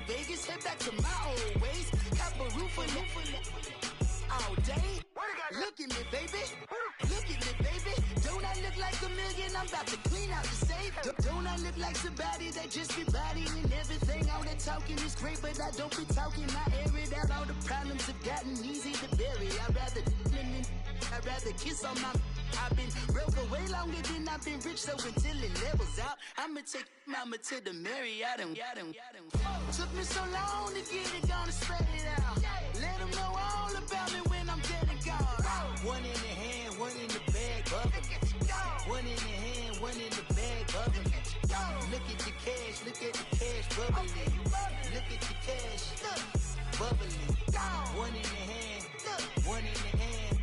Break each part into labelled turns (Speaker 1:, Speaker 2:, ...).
Speaker 1: Vegas, head back to my old ways. Cop a roof for all day. Look at me, baby. Look at me, baby. Don't I look like a million? I'm about to clean out the safe. Don't I look like somebody that just be bodying everything? All that talking is great, but I don't be talking. I air it out. All the problems have gotten easy to bury. I'd rather kiss on my. I've been broke away longer than I've been rich, so until it levels out, I'ma take mama to the Marriott and took me so long to get it, gonna spread it out. Let them know all about me when I'm dead and gone. One in the hand, one in the bag, bubbling. One in the hand, one in the bag, bubbling. Look at the cash, bubbling. Look at the cash, bubbling. One in the hand, one in the hand,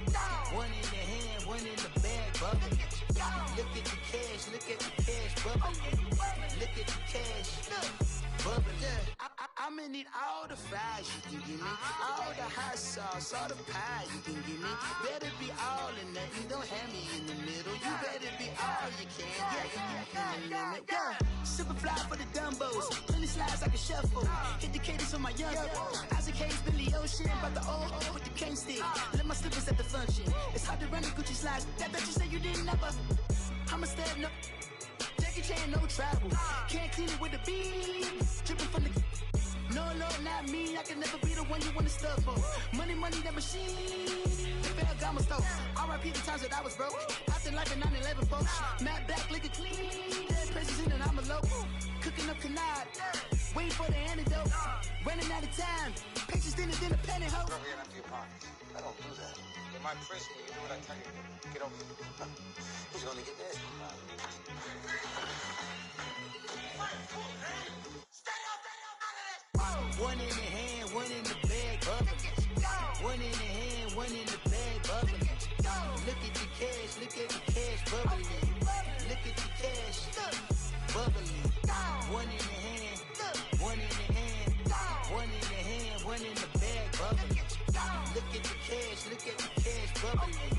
Speaker 1: one in the hand, one in the bag, bubbling. Look at the cash, bubbling. Look at the cash, bubbling. I'ma need all the fries you can give me, all the hot sauce, all the pie you can give me. Better be all or nothing, don't have me in the middle. You better be all you can. Yeah. Super fly for the dumbos, plenty slides like a shuffle. Hit the cadence for my young Isaac Hayes, Billy Ocean, but the old with the cane stick. Let my slippers at the function. It's hard to run the Gucci slides. That bet you say you didn't never. I'ma step no. Jackie Chan, no travel. Can't clean it with the beat. Dripping from the. No, not me. I can never be the one you wanna stuff for. Money, that machine. Ferragamo stove. R.I.P. the times that I was broke. Acting like a 9/11 folks. Matte black, liquor clean. Dead presses in an envelope. Cooking up canard. Waiting for the antidote. Running out of time. Pictures thinner than a penny hoe.
Speaker 2: Rub your empty pockets. I don't do that. In my prison, you do what I tell you to. Get over here. Who's gonna get this?
Speaker 1: One in the hand, one in the bag, bubbling. One in the hand, one in the bag, bubbling. Look at the cash, bubbling. Look at the cash, bubbling. One in the hand, one in the hand, one in the hand, one in the bag, bubbling. Look at the cash, bubbling.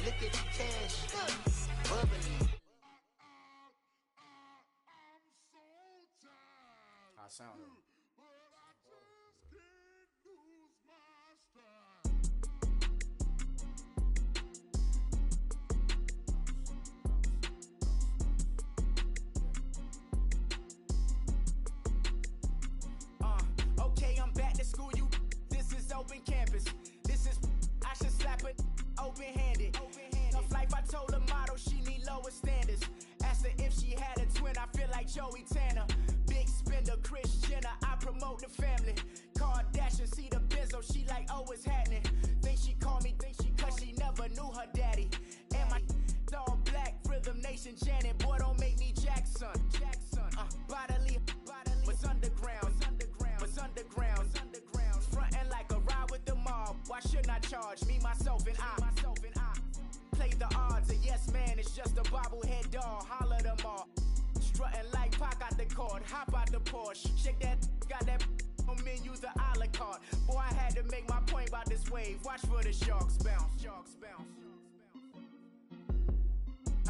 Speaker 1: Look at the cash, bubbling.
Speaker 3: How sound it?
Speaker 4: Okay, I'm back to school, you. This is open campus. This is, I should slap it open-handed. Tough life, I told the model she need lower standards. Asked her if she had a twin, I feel like Joey Tanner. Big spender, Kris Jenner, I promote the family. Kardashian, see the benzo, she like, oh, it's happening. Think she called me, cause she never knew her daddy. And my all black, Rhythm Nation, Janet, boy, don't make me Jackson. Bodily, what's underground, frontin' like a ride with the mob. Why shouldn't I charge me, myself, and I? Play the odds, a yes man is just a bobblehead doll. Holler them all. Strutting like Pac out the court, hop out the Porsche. Shake that, got that on menu, the a la carte. Boy, I had to make my point about this wave. Watch for the sharks bounce.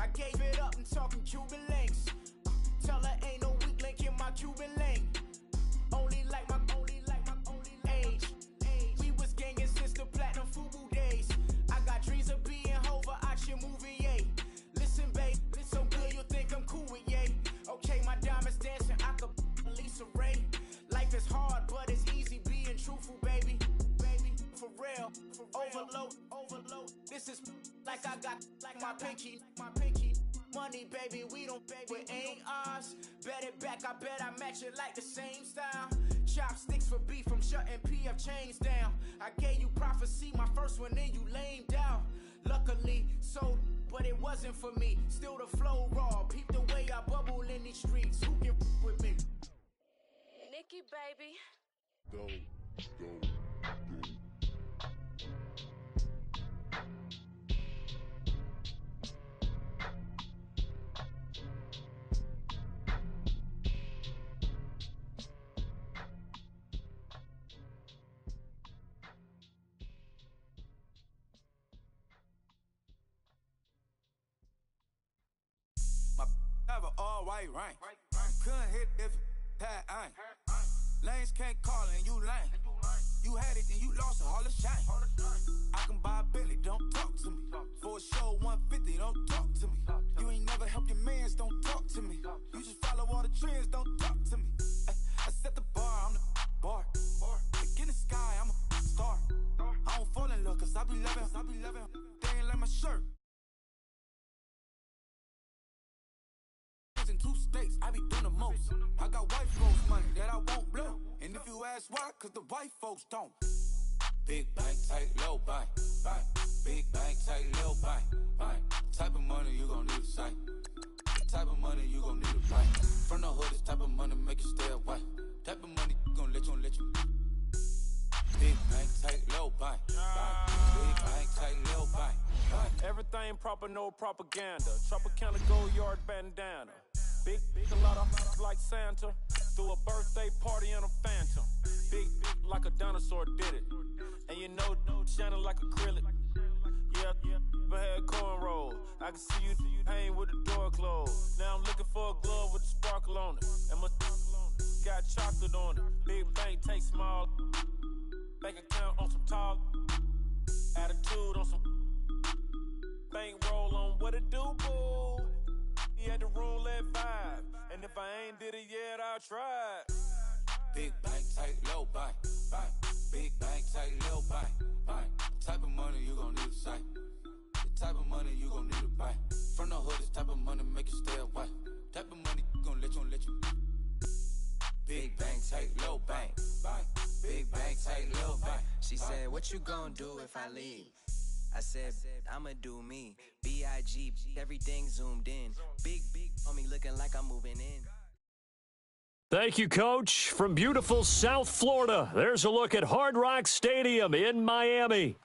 Speaker 4: I gave it up and talking Cuban links. Tell her ain't no weak link in my Cuban link. Only like my age. We was gangin' since the platinum FUBU days. I got dreams of being Hova out your movie, yay. Listen, babe, so good you think I'm cool with yay. Okay, my diamonds dancing, I could Lisa Ray. Life is hard, but it's easy being truthful, baby. For real, overload. This is like I got like my pinky. Money, baby, we don't pay, it ain't ours. Bet it back, I bet I match it like the same style. Chopsticks for beef, I'm shutting PF chains down. I gave you prophecy, my first one, then you lamed out. Luckily, sold, but it wasn't for me. Still the flow raw, peep the way I bubble in these streets. Who can with me?
Speaker 5: Nikki, baby.
Speaker 6: Go.
Speaker 7: My have an all white rank. Couldn't hit if it had ain't.
Speaker 4: Lanes can't call and you lame. You had it, then you lost it, all the shame. I can buy a Bentley, don't talk to me. For a show 150, don't talk to me. You ain't never helped your mans, don't talk to me. You just follow all the trends, don't talk to me. I set the bar, I'm the bar. Like in the sky, I'm a star. I don't fall in love, cause I be loving. They ain't like my shirt. In 2 states, I be doing the most. I got white folks money that I won't blow. And if you ask why, cause the white folks don't. Big bank, tight, low bank. Big bank, tight, low bank. Type of money you gon' need a sight. The type of money you gon' need a bank. From the hood, this type of money make you stay away. Type of money gon' let you. Big bank, tight, low bank. Big bank, tight, low bank.
Speaker 3: Everything proper, no propaganda. Tropicana gold yard bandana. Big, a lot of like Santa. Threw a birthday party in a phantom. Big, like a dinosaur did it. And you know, shining like acrylic. Yeah, but had cornrows. I can see you hang with the door closed. Now I'm looking for a glove with a sparkle on it. And my got chocolate on it. Big bank, take small. Bank account on some talk. Attitude on some. Bank roll on what it do, boo. He had the roulette vibe. And if I ain't did it yet, I'll try.
Speaker 4: Big bank, tight, low bank. Big bank, tight, low bank. Type of money you gon' need a sight. The type of money you gon' need a buy. From the hood, this type of money make you stay away. Type of money gon' let you. Big bank, tight, low bank. Big bank, tight, low bank.
Speaker 6: She said, what you gon' do if I leave? I said, I'ma do me. B.I.G. Everything zoomed in. Big on me looking like I'm moving in.
Speaker 7: Thank you, Coach. From beautiful South Florida, there's a look at Hard Rock Stadium in Miami.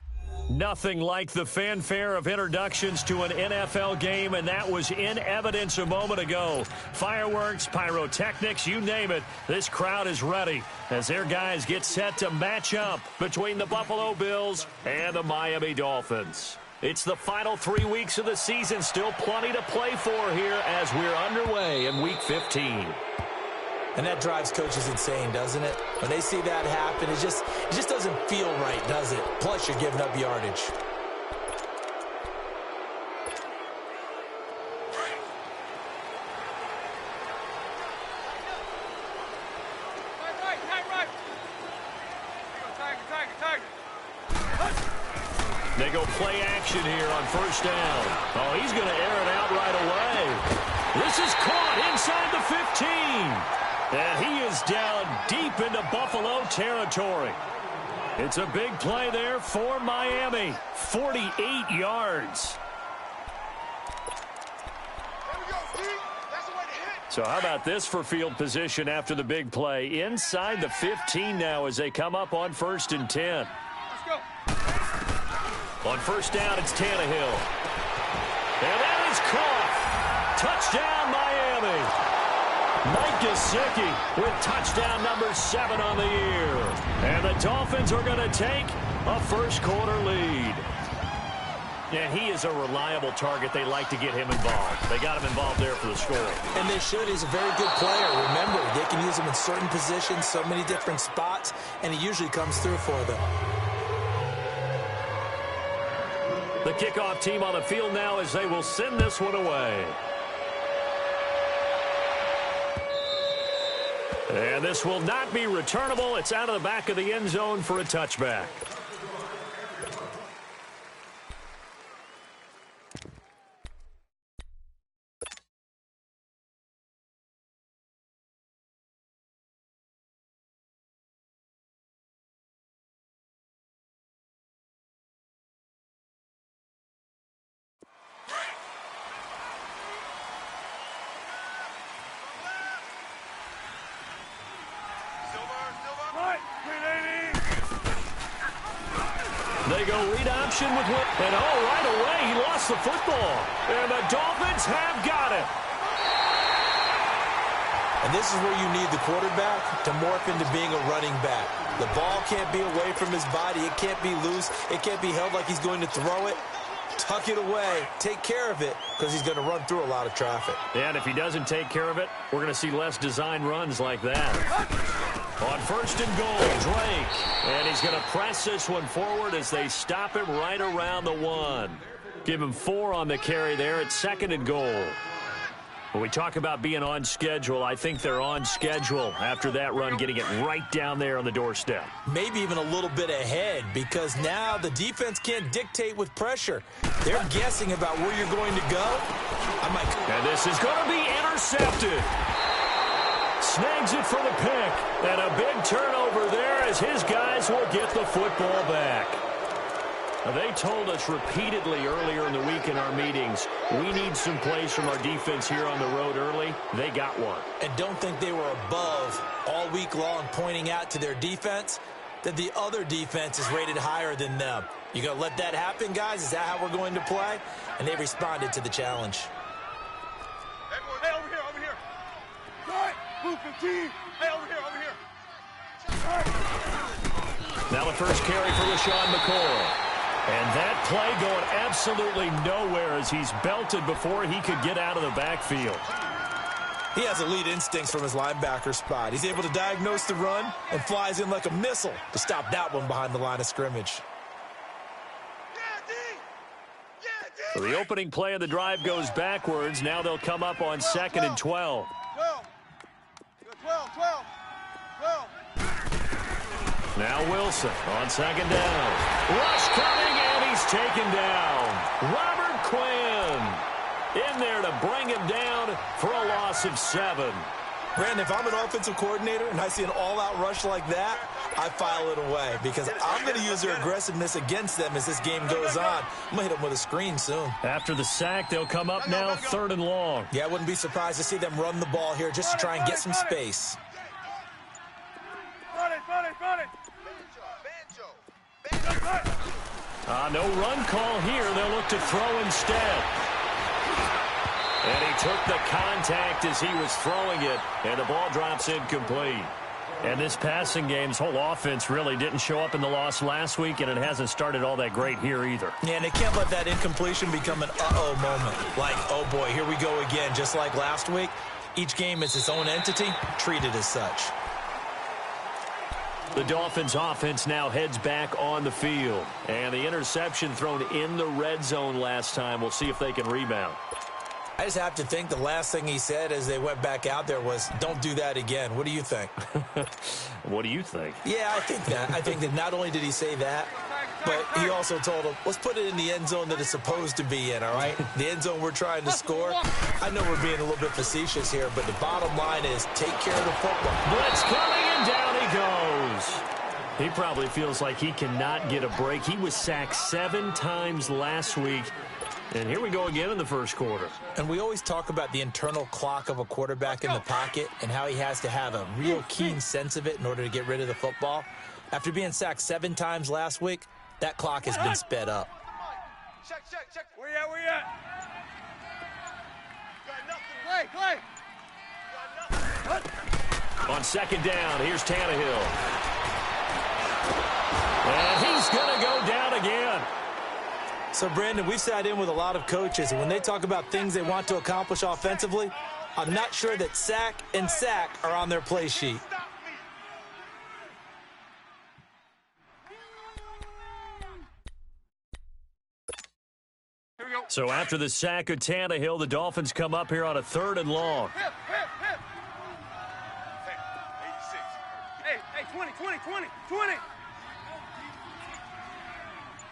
Speaker 7: Nothing like the fanfare of introductions to an NFL game, and that was in evidence a moment ago. Fireworks, pyrotechnics, you name it. This crowd is ready as their guys get set to match up between the Buffalo Bills and the Miami Dolphins. It's the final 3 weeks of the season, still plenty to play for here as we're underway in Week 15.
Speaker 8: And that drives coaches insane, doesn't it? When they see that happen, it just doesn't feel right, does it? Plus, you're giving up yardage.
Speaker 7: They go play action here on first down. Oh, he's going to air it out right away. This is caught inside the 15. And he is down deep into Buffalo territory. It's a big play there for Miami. 48 yards. So how about this for field position after the big play? Inside the 15 now as they come up on 1st and 10.
Speaker 9: Let's go.
Speaker 7: On first down, it's Tannehill. And that is caught. Touchdown, Miami. Mike Gesicki with touchdown number 7 on the year. And the Dolphins are going to take a first-quarter lead. And he is a reliable target. They like to get him involved. They got him involved there for the score.
Speaker 8: And they should. He's a very good player. Remember, they can use him in certain positions, so many different spots, and he usually comes through for them.
Speaker 7: The kickoff team on the field now as they will send this one away. And this will not be returnable. It's out of the back of the end zone for a touchback. They go read option with Whit. And right away, he lost the football. And the Dolphins have got it.
Speaker 8: And this is where you need the quarterback to morph into being a running back. The ball can't be away from his body. It can't be loose. It can't be held like he's going to throw it. Tuck it away. Take care of it because he's going to run through a lot of traffic.
Speaker 7: And if he doesn't take care of it, we're going to see less design runs like that. On first and goal, Drake. And he's going to press this one forward as they stop him right around the 1. Give him 4 on the carry there at second and goal. When we talk about being on schedule, I think they're on schedule after that run, getting it right down there on the doorstep.
Speaker 8: Maybe even a little bit ahead, because now the defense can't dictate with pressure. They're guessing about where you're going to go.
Speaker 7: And this is going to be intercepted. Snags it for the pick. And a big turnover there as his guys will get the football back. Now, they told us repeatedly earlier in the week in our meetings, we need some plays from our defense here on the road early. They got one.
Speaker 8: And don't think they were above all week long pointing out to their defense that the other defense is rated higher than them. You going to let that happen, guys? Is that how we're going to play? And they responded to the challenge.
Speaker 9: Hey, over here, over here. All right, blue 15. Hey, over here, over here. All right.
Speaker 7: Now the first carry for LaShawn McCoy. And that play going absolutely nowhere as he's belted before he could get out of the backfield.
Speaker 8: He has elite instincts from his linebacker spot. He's able to diagnose the run and flies in like a missile to stop that one behind the line of scrimmage.
Speaker 7: So the opening play of the drive goes backwards. Now they'll come up on 2nd and 12.
Speaker 9: 12.
Speaker 7: Now Wilson on 2nd down. Rush coming, and he's taken down. Robert Quinn in there to bring him down for a loss of 7.
Speaker 8: Brandon, if I'm an offensive coordinator and I see an all-out rush like that, I file it away because I'm going to use their aggressiveness against them as this game goes on. I'm going to hit them with a screen soon.
Speaker 7: After the sack, they'll come up now 3rd and long.
Speaker 8: Yeah, I wouldn't be surprised to see them run the ball here just to try and get some space.
Speaker 7: No run call here. They'll look to throw instead. And he took the contact as he was throwing it, and the ball drops incomplete. And this passing game's whole offense really didn't show up in the loss last week, and it hasn't started all that great here either.
Speaker 8: Yeah, and they can't let that incompletion become an uh-oh moment. Like, oh boy, here we go again, just like last week. Each game is its own entity, treated as such.
Speaker 7: The Dolphins offense now heads back on the field. And the interception thrown in the red zone last time. We'll see if they can rebound.
Speaker 8: I just have to think the last thing he said as they went back out there was, don't do that again. What do you think?
Speaker 7: What do you think?
Speaker 8: Yeah, I think that. I think that not only did he say that, but he also told him, let's put it in the end zone that it's supposed to be in, all right? The end zone we're trying to score. I know we're being a little bit facetious here, but the bottom line is take care of the football.
Speaker 7: Blitz coming, and down he goes. He probably feels like he cannot get a break. He was sacked 7 times last week. And here we go again in the first quarter.
Speaker 8: And we always talk about the internal clock of a quarterback in the pocket and how he has to have a real keen sense of it in order to get rid of the football. After being sacked 7 times last week, that clock has been sped up.
Speaker 9: Check. Where you at? Got nothing. Clay. Got nothing.
Speaker 7: On 2nd down, here's Tannehill. And he's going to go down again.
Speaker 8: So, Brandon, we've sat in with a lot of coaches, and when they talk about things they want to accomplish offensively, I'm not sure that sack and sack are on their play sheet.
Speaker 7: So after the sack of Tannehill, the Dolphins come up here on a 3rd and long.
Speaker 9: Hip. Hey, 86. Hey, 20.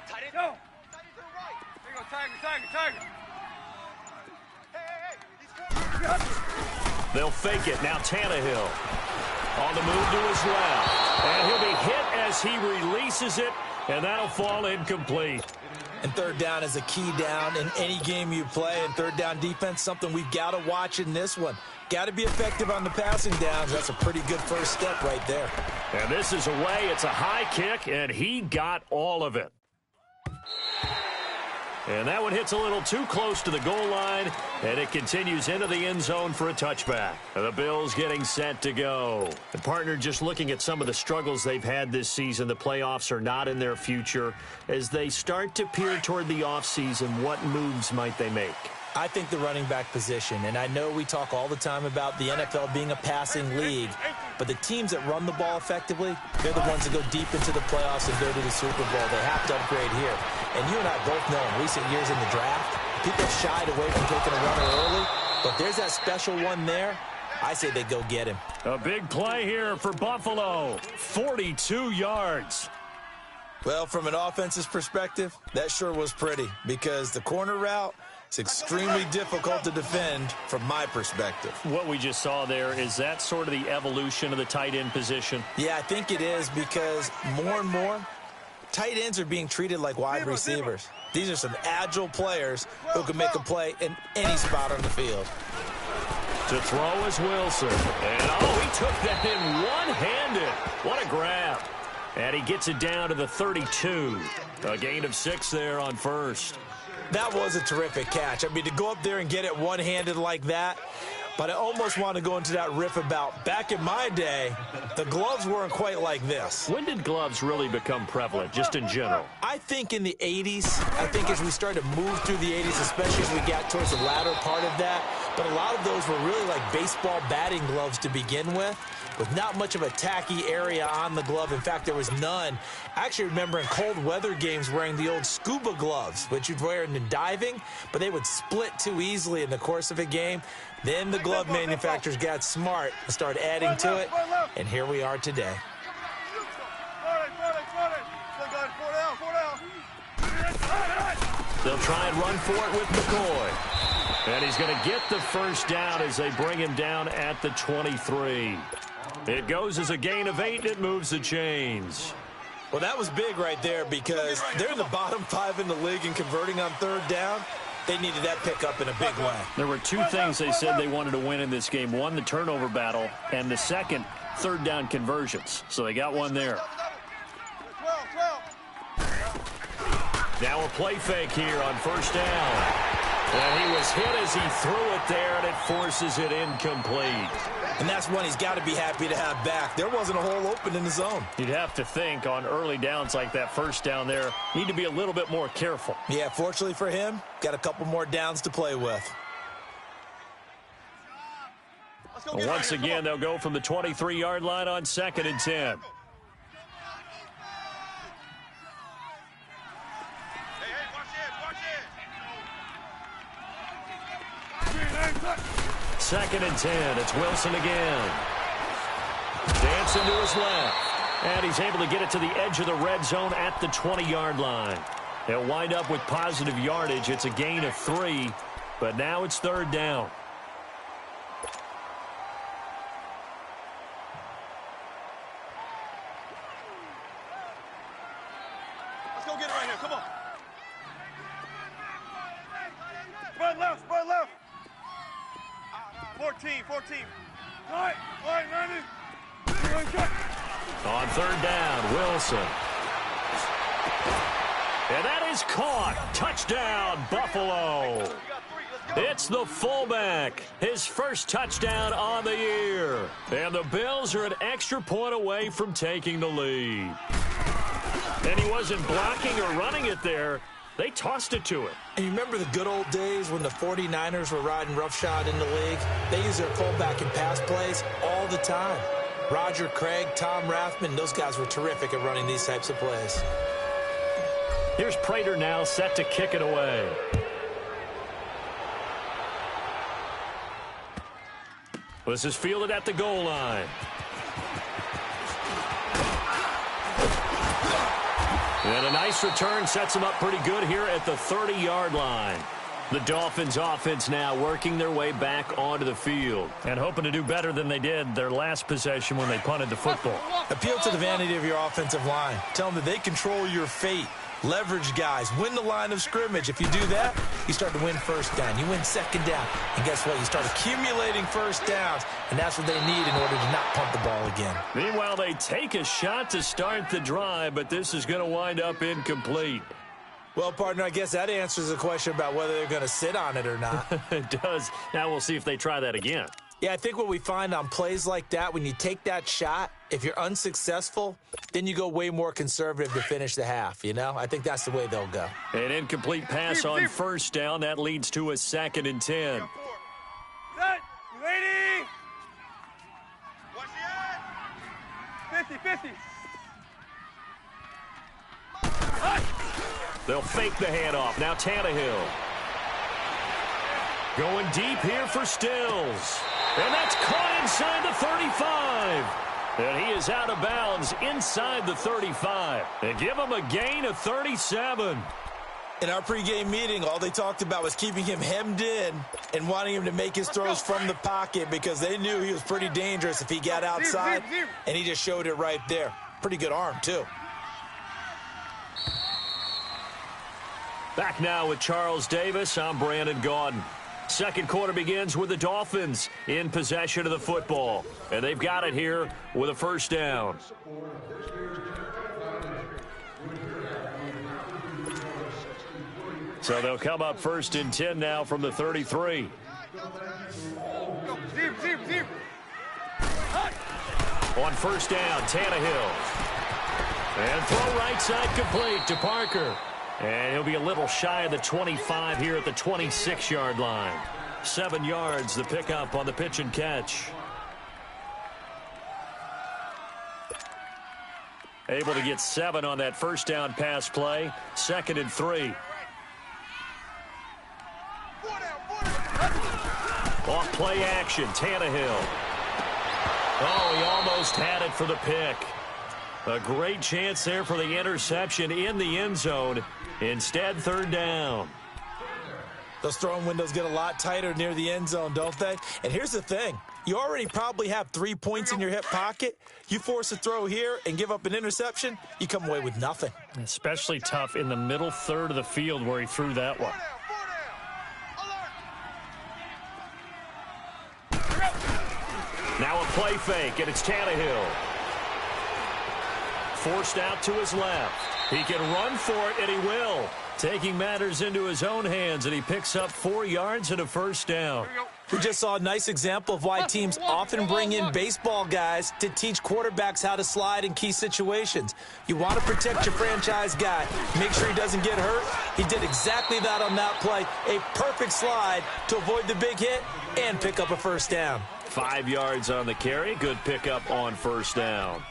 Speaker 9: Tight end. Go. There you go, Tiger. Hey.
Speaker 7: They'll fake it. Now Tannehill on the move to his left. And he'll be hit as he releases it, and that'll fall incomplete.
Speaker 8: And 3rd down is a key down in any game you play. And 3rd down defense, something we've got to watch in this one. Got to be effective on the passing downs. That's a pretty good first step right there.
Speaker 7: And this is away. It's a high kick, and he got all of it. And that one hits a little too close to the goal line, and it continues into the end zone for a touchback. The Bills getting set to go. The partner, just looking at some of the struggles they've had this season, the playoffs are not in their future. As they start to peer toward the offseason, what moves might they make?
Speaker 8: I think the running back position, and I know we talk all the time about the NFL being a passing league, But the teams that run the ball effectively, they're the ones that go deep into the playoffs and go to the Super Bowl. They have to upgrade here. And you and I both know in recent years in the draft, people shied away from taking a runner early. But there's that special one there. I say they go get him.
Speaker 7: A big play here for Buffalo. 42 yards.
Speaker 8: Well, from an offense's perspective, that sure was pretty because the corner route is extremely difficult to defend from my perspective.
Speaker 7: What we just saw there, is that sort of the evolution of the tight end position?
Speaker 8: Yeah, I think it is because more and more, tight ends are being treated like wide receivers. These are some agile players who can make a play in any spot on the field.
Speaker 7: To throw is Wilson. And, he took that in one-handed. What a grab. And he gets it down to the 32. A gain of 6 there on first.
Speaker 8: That was a terrific catch. I mean, to go up there and get it one-handed like that, but I almost want to go into that riff about back in my day, the gloves weren't quite like this.
Speaker 7: When did gloves really become prevalent, just in general?
Speaker 8: I think in the 80s. I think as we started to move through the 80s, especially as we got towards the latter part of that. But a lot of those were really like baseball batting gloves to begin with not much of a tacky area on the glove. In fact, there was none. I actually remember in cold weather games wearing the old scuba gloves, which you'd wear in diving, but they would split too easily in the course of a game. Then the glove manufacturers got smart and started adding to it, and here we are today.
Speaker 7: They'll try and run for it with McCoy. And he's going to get the first down as they bring him down at the 23. It goes as a gain of 8, and it moves the chains.
Speaker 8: Well, that was big right there because they're in the bottom 5 in the league in converting on third down. They needed that pickup in a big way.
Speaker 7: There were 2 things they said they wanted to win in this game. One, the turnover battle, and the second, third down conversions. So they got one there. Now a play fake here on first down. And he was hit as he threw it there, and it forces it incomplete.
Speaker 8: And that's one he's got to be happy to have back. There wasn't a hole open in the zone.
Speaker 7: You'd have to think on early downs like that first down there, need to be a little bit more careful.
Speaker 8: Yeah, fortunately for him, got a couple more downs to play with.
Speaker 7: Once again, they'll go from the 23-yard line on 2nd and 10. Second and 10. It's Wilson again. Dancing to his left. And he's able to get it to the edge of the red zone at the 20-yard line. They'll wind up with positive yardage. It's a gain of 3, but now it's third down.
Speaker 9: Let's go get it right here. Come on. Spread left, spread left. 14. All right, 90.
Speaker 7: On third down, Wilson. And that is caught. Touchdown, Buffalo. It's the fullback. His first touchdown on the year. And the Bills are an extra point away from taking the lead. And he wasn't blocking or running it there. They tossed it to him.
Speaker 8: And you remember the good old days when the 49ers were riding roughshod in the league? They used their fullback in pass plays all the time. Roger Craig, Tom Rathman, those guys were terrific at running these types of plays.
Speaker 7: Here's Prater now set to kick it away. This is fielded at the goal line. And a nice return sets them up pretty good here at the 30-yard line. The Dolphins offense now working their way back onto the field and hoping to do better than they did their last possession when they punted the football.
Speaker 8: Appeal to the vanity of your offensive line. Tell them that they control your fate. Leverage guys. Win the line of scrimmage. If you do that, you start to win first down. You win second down. And guess what? You start accumulating first downs. And that's what they need in order to not punt the ball again.
Speaker 7: Meanwhile, they take a shot to start the drive, but this is going to wind up incomplete.
Speaker 8: Well, partner, I guess that answers the question about whether they're going to sit on it or not.
Speaker 7: It does. Now we'll see if they try that again.
Speaker 8: Yeah, I think what we find on plays like that, when you take that shot, if you're unsuccessful, then you go way more conservative to finish the half, you know? I think that's the way they'll go.
Speaker 7: An incomplete pass on first down. That leads to a 2nd and 10.
Speaker 9: Set, ready. Watch the end. 50.
Speaker 7: They'll fake the handoff. Now Tannehill. Going deep here for Stills. And that's caught inside the 35. And he is out of bounds inside the 35. They give him a gain of 37.
Speaker 8: In our pregame meeting, all they talked about was keeping him hemmed in and wanting him to make his throws from the pocket because they knew he was pretty dangerous if he got outside, and he just showed it right there. Pretty good arm, too.
Speaker 7: Back now with Charles Davis. I'm Brandon Gaudin. Second quarter begins with the Dolphins in possession of the football. And they've got it here with a first down. So they'll come up first and 10 now from the 33. On first down, Tannehill. And throw right side complete to Parker. And he'll be a little shy of the 25 here at the 26-yard line. 7 yards, the pickup on the pitch and catch. Able to get 7 on that first down pass play. 2nd and 3. Off play action, Tannehill. Oh, he almost had it for the pick. A great chance there for the interception in the end zone. Instead, third down.
Speaker 8: Those throwing windows get a lot tighter near the end zone, don't they? And here's the thing. You already probably have 3 points in your hip pocket. You force a throw here and give up an interception, you come away with nothing.
Speaker 7: Especially tough in the middle third of the field where he threw that one. Now a play fake, and it's Tannehill. Forced out to his left. He can run for it, and he will. Taking matters into his own hands, and he picks up 4 yards and a first down.
Speaker 8: We just saw a nice example of why teams often bring in baseball guys to teach quarterbacks how to slide in key situations. You want to protect your franchise guy. Make sure he doesn't get hurt. He did exactly that on that play. A perfect slide to avoid the big hit and pick up a first down.
Speaker 7: 5 yards on the carry. Good pickup on first down.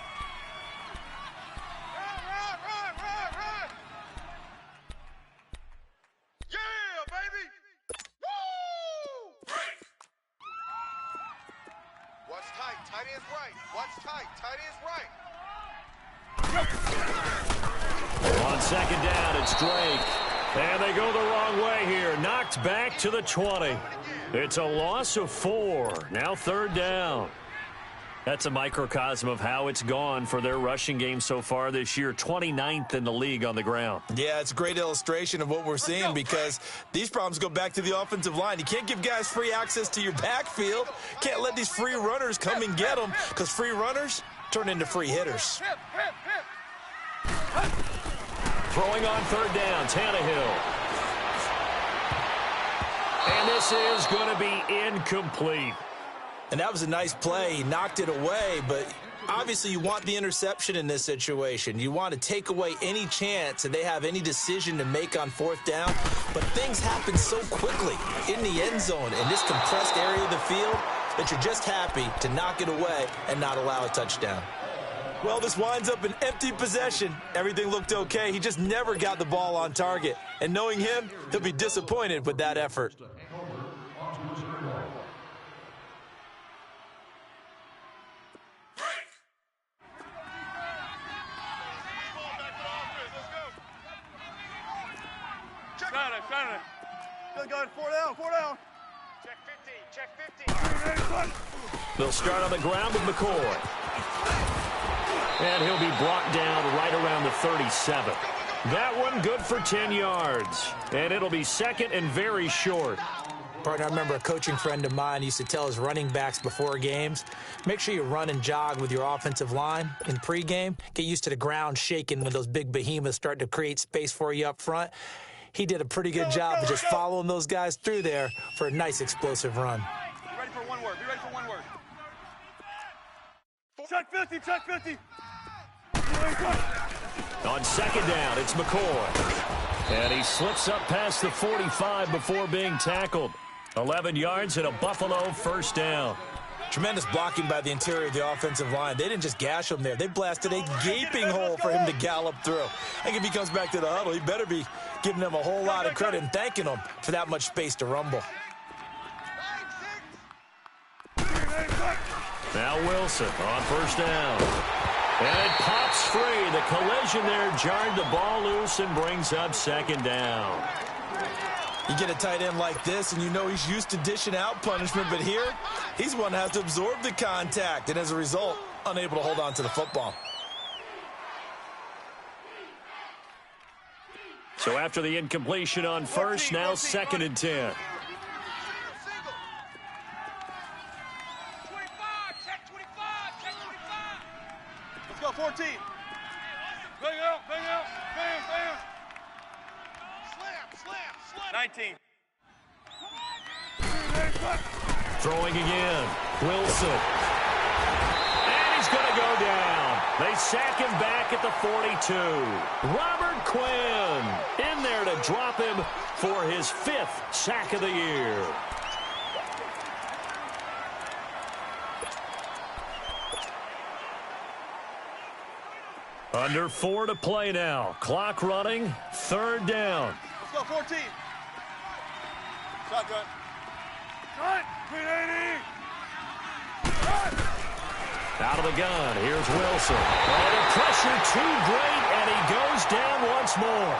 Speaker 7: On second down, it's Drake. And they go the wrong way here. Knocked back to the 20. It's a loss of 4. Now third down. That's a microcosm of how it's gone for their rushing game so far this year. 29th in the league on the ground.
Speaker 8: Yeah, it's a great illustration of what we're seeing because these problems go back to the offensive line. You can't give guys free access to your backfield. Can't let these free runners come and get them because free runners turn into free hitters.
Speaker 7: Throwing on third down, Tannehill. And this is going to be incomplete.
Speaker 8: And that was a nice play. He knocked it away, but obviously you want the interception in this situation. You want to take away any chance that they have any decision to make on fourth down. But things happen so quickly in the end zone in this compressed area of the field that you're just happy to knock it away and not allow a touchdown. Well, this winds up an empty possession. Everything looked okay. He just never got the ball on target. And knowing him, he'll be disappointed with that effort.
Speaker 9: Four down. Check 50.
Speaker 7: They'll start on the ground with McCoy. And he'll be brought down right around the 37. That one good for 10 yards. And it'll be second and very short.
Speaker 8: Partner, I remember a coaching friend of mine used to tell his running backs before games, make sure you run and jog with your offensive line in pregame. Get used to the ground shaking when those big behemoths start to create space for you up front. He did a pretty good job of just following those guys through there for a nice explosive run.
Speaker 9: Be ready for one word. Check 50.
Speaker 7: On second down, it's McCoy. And he slips up past the 45 before being tackled. 11 yards and a Buffalo first down.
Speaker 8: Tremendous blocking by the interior of the offensive line. They didn't just gash him there. They blasted a gaping hole for him to gallop through. I think if he comes back to the huddle, he better be giving them a whole lot of credit and thanking them for that much space to rumble.
Speaker 7: Now Wilson on first down. And it pops free. The collision there jarred the ball loose and brings up second down.
Speaker 8: You get a tight end like this, and you know he's used to dishing out punishment, but here, he's one that has to absorb the contact, and as a result, unable to hold on to the football.
Speaker 7: So after the incompletion on first, now 2nd and 10.
Speaker 9: 25, check 25, check 25. Let's go, 14. Bang out, bang out, bam, bam. Slam. 19.
Speaker 7: Throwing again. Wilson. And he's going to go down. They sack him back at the 42. Robert Quinn in there to drop him for his 5th sack of the year. Under 4 to play now. Clock running. 3rd down.
Speaker 9: Let's go, 14. Shotgun. Cut. 380.
Speaker 7: Out of the gun. Here's Wilson. Oh, the pressure too great, and he goes down once more.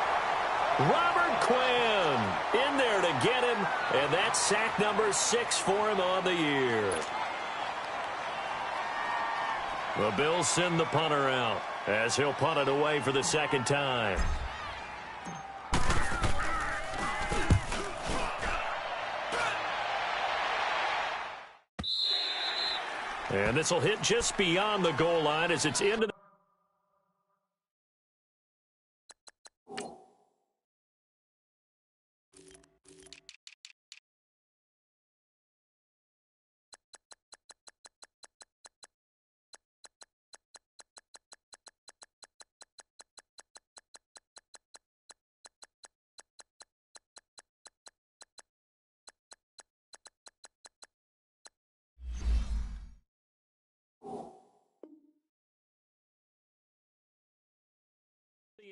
Speaker 7: Robert Quinn in there to get him, and that's sack number 6 for him on the year. The Bills send the punter out as he'll punt it away for the 2nd time. And this will hit just beyond the goal line as it's into the...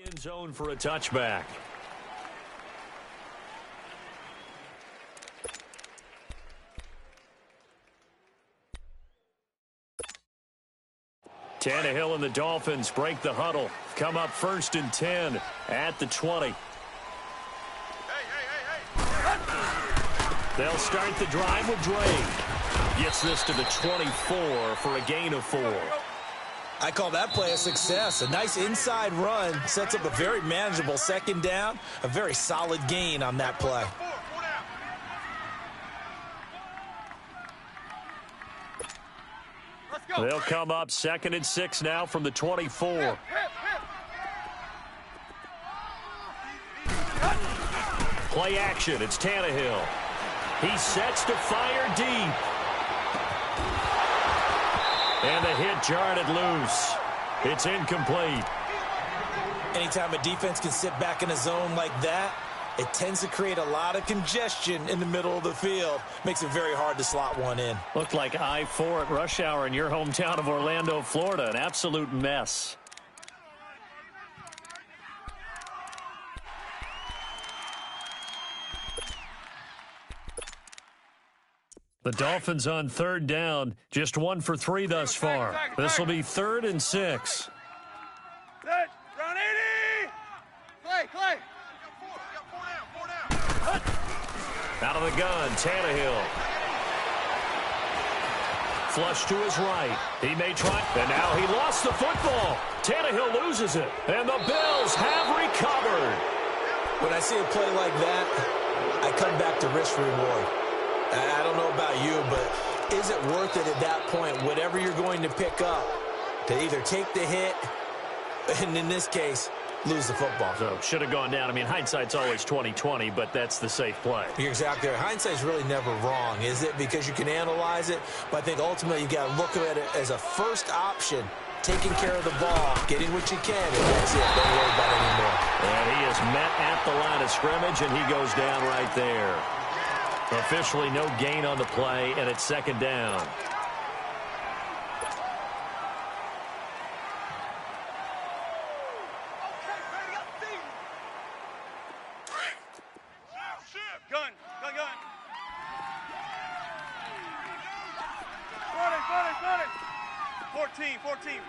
Speaker 7: end zone for a touchback. Tannehill and the Dolphins break the huddle. Come up 1st and 10 at the 20. They'll start the drive with Drake. Gets this to the 24 for a gain of 4.
Speaker 8: I call that play a success. A nice inside run sets up a very manageable 2nd down. A very solid gain on that play.
Speaker 7: They'll come up 2nd and 6 now from the 24. Play action. It's Tannehill. He sets to fire deep. And the hit jarred it loose. It's incomplete.
Speaker 8: Anytime a defense can sit back in a zone like that, it tends to create a lot of congestion in the middle of the field. Makes it very hard to slot one in.
Speaker 7: Looked like I-4 at rush hour in your hometown of Orlando, Florida. An absolute mess. The Dolphins on 3rd down, just 1 for 3 thus far. This will be 3rd and 6.
Speaker 9: Round 80. Clay.
Speaker 7: Out of the gun, Tannehill. Flush to his right. He may try, and now he lost the football. Tannehill loses it, and the Bills have recovered.
Speaker 8: When I see a play like that, I come back to risk-reward. I don't know about you, but is it worth it at that point, whatever you're going to pick up, to either take the hit, and in this case, lose the football?
Speaker 7: So should have gone down. I mean, hindsight's always 20/20, but that's the safe play.
Speaker 8: You're exactly right. Hindsight's really never wrong, is it? Because you can analyze it, but I think ultimately you got to look at it as a first option, taking care of the ball, getting what you can, and that's it. Don't worry about it anymore.
Speaker 7: And he is met at the line of scrimmage, and he goes down right there. Officially no gain on the play, and it's 2nd down.
Speaker 9: 14.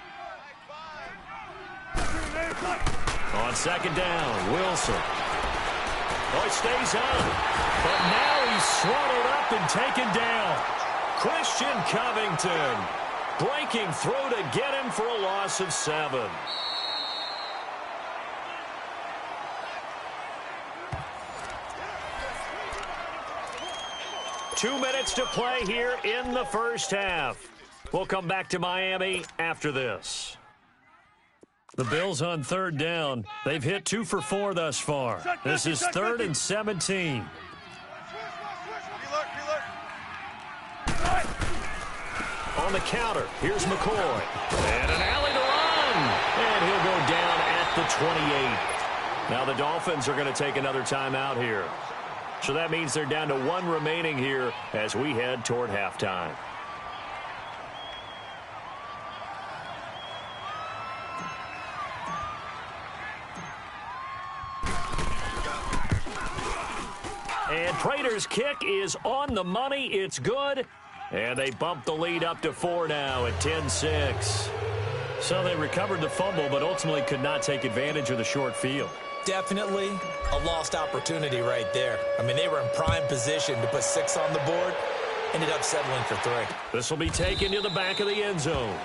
Speaker 7: On second down, Wilson. Oh, he stays on. But now he's swallowed up and taken down. Christian Covington breaking through to get him for a loss of 7. Two minutes to play here in the first half. We'll come back to Miami after this. The Bills on third down. They've hit 2 for 4 thus far. This is 3rd and 17. On the counter, here's McCoy. And an alley to run. And he'll go down at the 28. Now the Dolphins are going to take another timeout here. So that means they're down to 1 remaining here as we head toward halftime. And Prater's kick is on the money. It's good. And they bump the lead up to 4 now at 10-6. So they recovered the fumble, but ultimately could not take advantage of the short field.
Speaker 8: Definitely a lost opportunity right there. I mean, they were in prime position to put 6 on the board. Ended up settling for 3.
Speaker 7: This will be taken to the back of the end zone.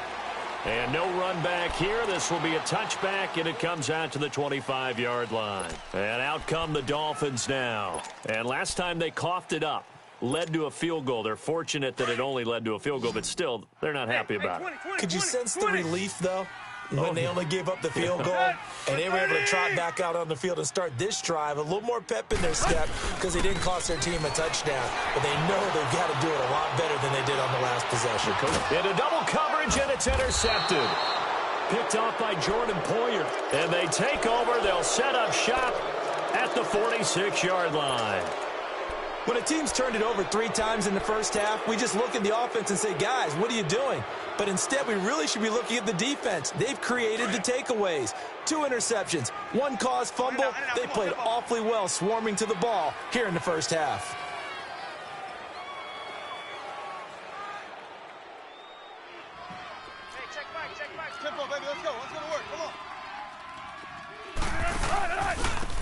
Speaker 7: And no run back here. This will be a touchback, and it comes out to the 25-yard line. And out come the Dolphins now. And last time they coughed it up, led to a field goal. They're fortunate that it only led to a field goal, but still, they're not happy about it.
Speaker 8: Could you sense the relief, though, when they only gave up the field goal and they were able to trot back out on the field and start this drive? A little more pep in their step because they didn't cost their team a touchdown, but they know they've got to do it a lot better than they did on the last possession.
Speaker 7: Into double coverage, and it's intercepted. Picked off by Jordan Poyer. And they take over. They'll set up shop at the 46-yard line.
Speaker 8: When a team's turned it over 3 times in the first half, we just look at the offense and say, guys, what are you doing? But instead, we really should be looking at the defense. They've created the takeaways. 2 interceptions, 1 caused fumble. They played awfully well swarming to the ball here in the first half.
Speaker 9: Hey, check back. Tempo, baby, let's go to work, come on.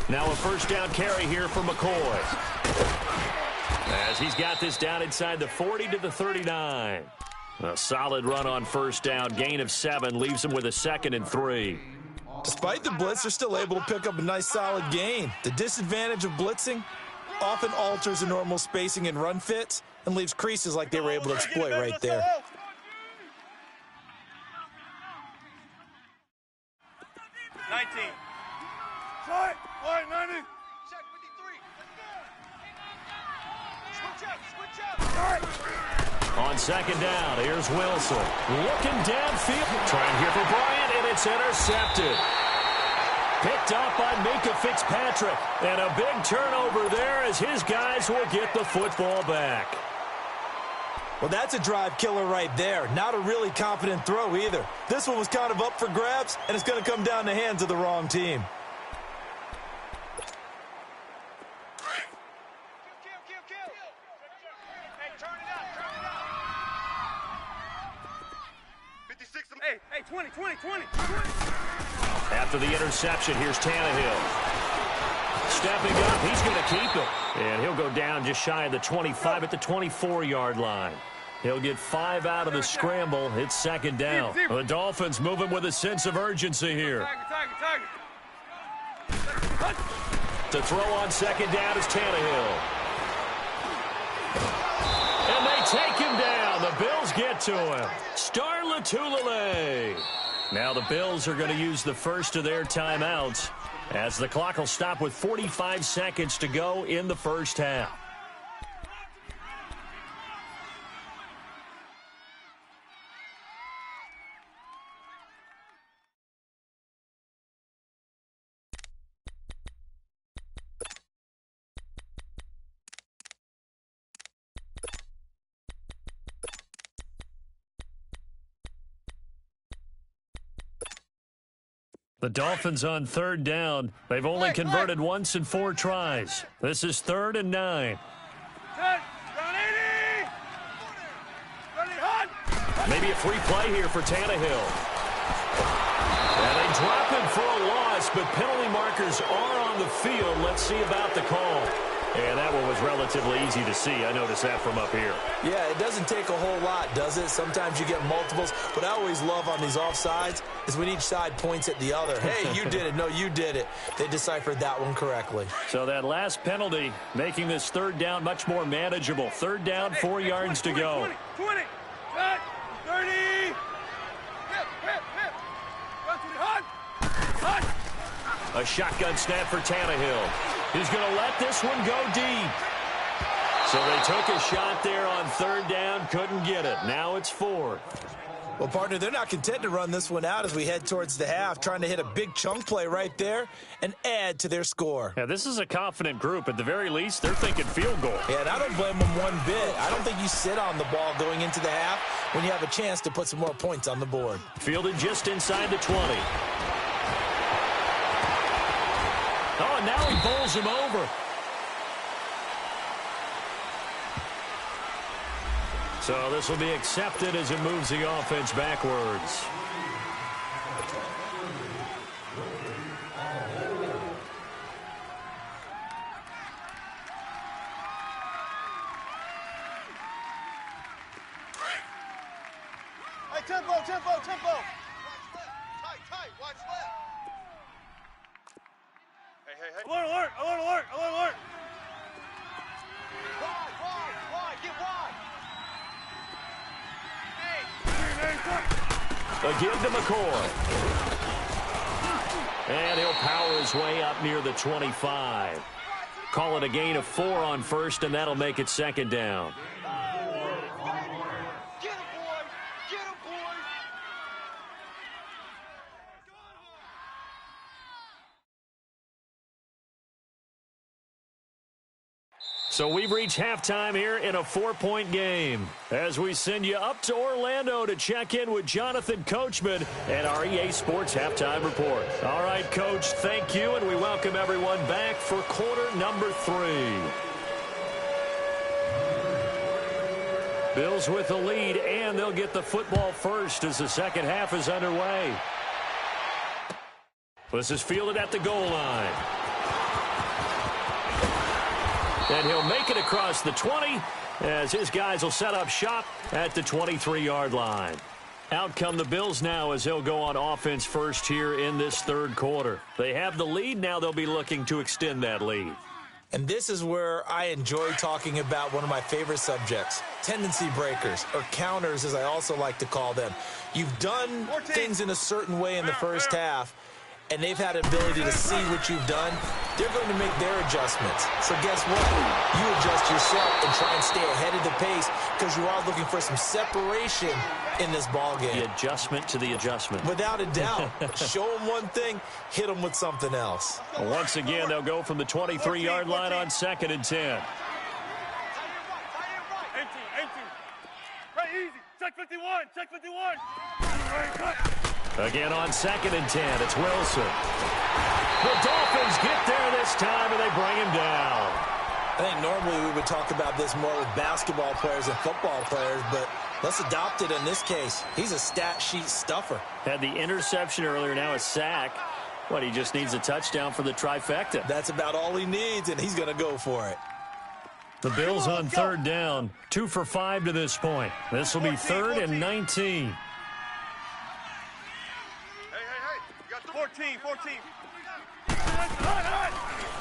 Speaker 7: Now a first down carry here for McCoy. As he's got this down inside the 40 to the 39. A solid run on first down. Gain of 7 leaves him with a 2nd and 3.
Speaker 8: Despite the blitz, they're still able to pick up a nice solid gain. The disadvantage of blitzing often alters the normal spacing and run fits and leaves creases like they were able to exploit right there.
Speaker 9: Shot, wide 90.
Speaker 7: On second down, here's Wilson. Looking downfield. Trying here for Bryant, and it's intercepted. Picked up by Minka Fitzpatrick. And a big turnover there as his guys will get the football back.
Speaker 8: Well, that's a drive killer right there. Not a really confident throw either. This one was kind of up for grabs, and it's going to come down the hands of the wrong team.
Speaker 9: Hey, 20.
Speaker 7: After the interception, here's Tannehill. Stepping up, he's going to keep it. And he'll go down just shy of the 25 at the 24-yard line. He'll get 5 out of the scramble. It's second down. The Dolphins moving with a sense of urgency here. To throw on second down is Tannehill. And they take him down. The Bills get to him. Star Latulele. Now the Bills are going to use the first of their timeouts as the clock will stop with 45 seconds to go in the first half. The Dolphins on third down. They've only converted once in 4 tries. This is 3rd and 9. They maybe a free play here for Tannehill. And they drop him for a loss, but penalty markers are on the field. Let's see about the call. And that one was relatively easy to see. I noticed that from up here.
Speaker 8: Yeah, it doesn't take a whole lot, does it? Sometimes you get multiples. What I always love on these offsides is when each side points at the other. Hey, you did it. No, you did it. They deciphered that one correctly.
Speaker 7: So that last penalty making this third down much more manageable. Third down, 4 yards to go.
Speaker 9: 20, 30.
Speaker 7: A shotgun snap for Tannehill. He's going to let this one go deep. So they took a shot there on third down, couldn't get it. Now it's 4.
Speaker 8: Well, partner, they're not content to run this one out as we head towards the half, trying to hit a big chunk play right there and add to their score.
Speaker 7: Yeah, this is a confident group. At the very least, they're thinking field goal.
Speaker 8: Yeah, and I don't blame them one bit. I don't think you sit on the ball going into the half when you have a chance to put some more points on the board.
Speaker 7: Fielded just inside the 20. Oh, and now he bowls him over. So this will be accepted as it moves the offense backwards.
Speaker 9: Hey, tempo. Watch left. Tight. Watch left. Hey. Alert. Wide. Get wide.
Speaker 7: A give to McCoy. And he'll power his way up near the 25. Call it a gain of 4 on first, and that'll make it second down.
Speaker 9: Get him, boy.
Speaker 7: So we've reached halftime here in a 4-point game as we send you up to Orlando to check in with Jonathan Coachman and our EA Sports Halftime Report. All right, Coach, thank you, and we welcome everyone back for quarter number 3. Bills with the lead, and they'll get the football first as the second half is underway. This is fielded at the goal line. And he'll make it across the 20 as his guys will set up shop at the 23-yard line. Out come the Bills now as they'll go on offense first here in this third quarter. They have the lead. Now they'll be looking to extend that lead.
Speaker 8: And this is where I enjoy talking about one of my favorite subjects, tendency breakers, or counters as I also like to call them. You've done things in a certain way in the first half, and they've had an ability to see what you've done. They're going to make their adjustments. So guess what? You adjust yourself and try and stay ahead of the pace because you are looking for some separation in this ball game.
Speaker 7: The adjustment to the adjustment.
Speaker 8: Without a doubt. Show them one thing, hit them with something else.
Speaker 7: Well, once again, they'll go from the 23-yard line on 2nd and 10.
Speaker 9: Right, easy. Check 51.
Speaker 7: Again on 2nd and 10, it's Wilson. The Dolphins get there this time, and they bring him down.
Speaker 8: I think normally we would talk about this more with basketball players and football players, but let's adopt it in this case. He's a stat sheet stuffer.
Speaker 7: Had the interception earlier, now a sack. He just needs a touchdown for the trifecta.
Speaker 8: That's about all he needs, and he's going to go for it.
Speaker 7: The Bills on third down, 2 for 5 to this point. This will be 3rd and 19.
Speaker 9: Hey. You got 14.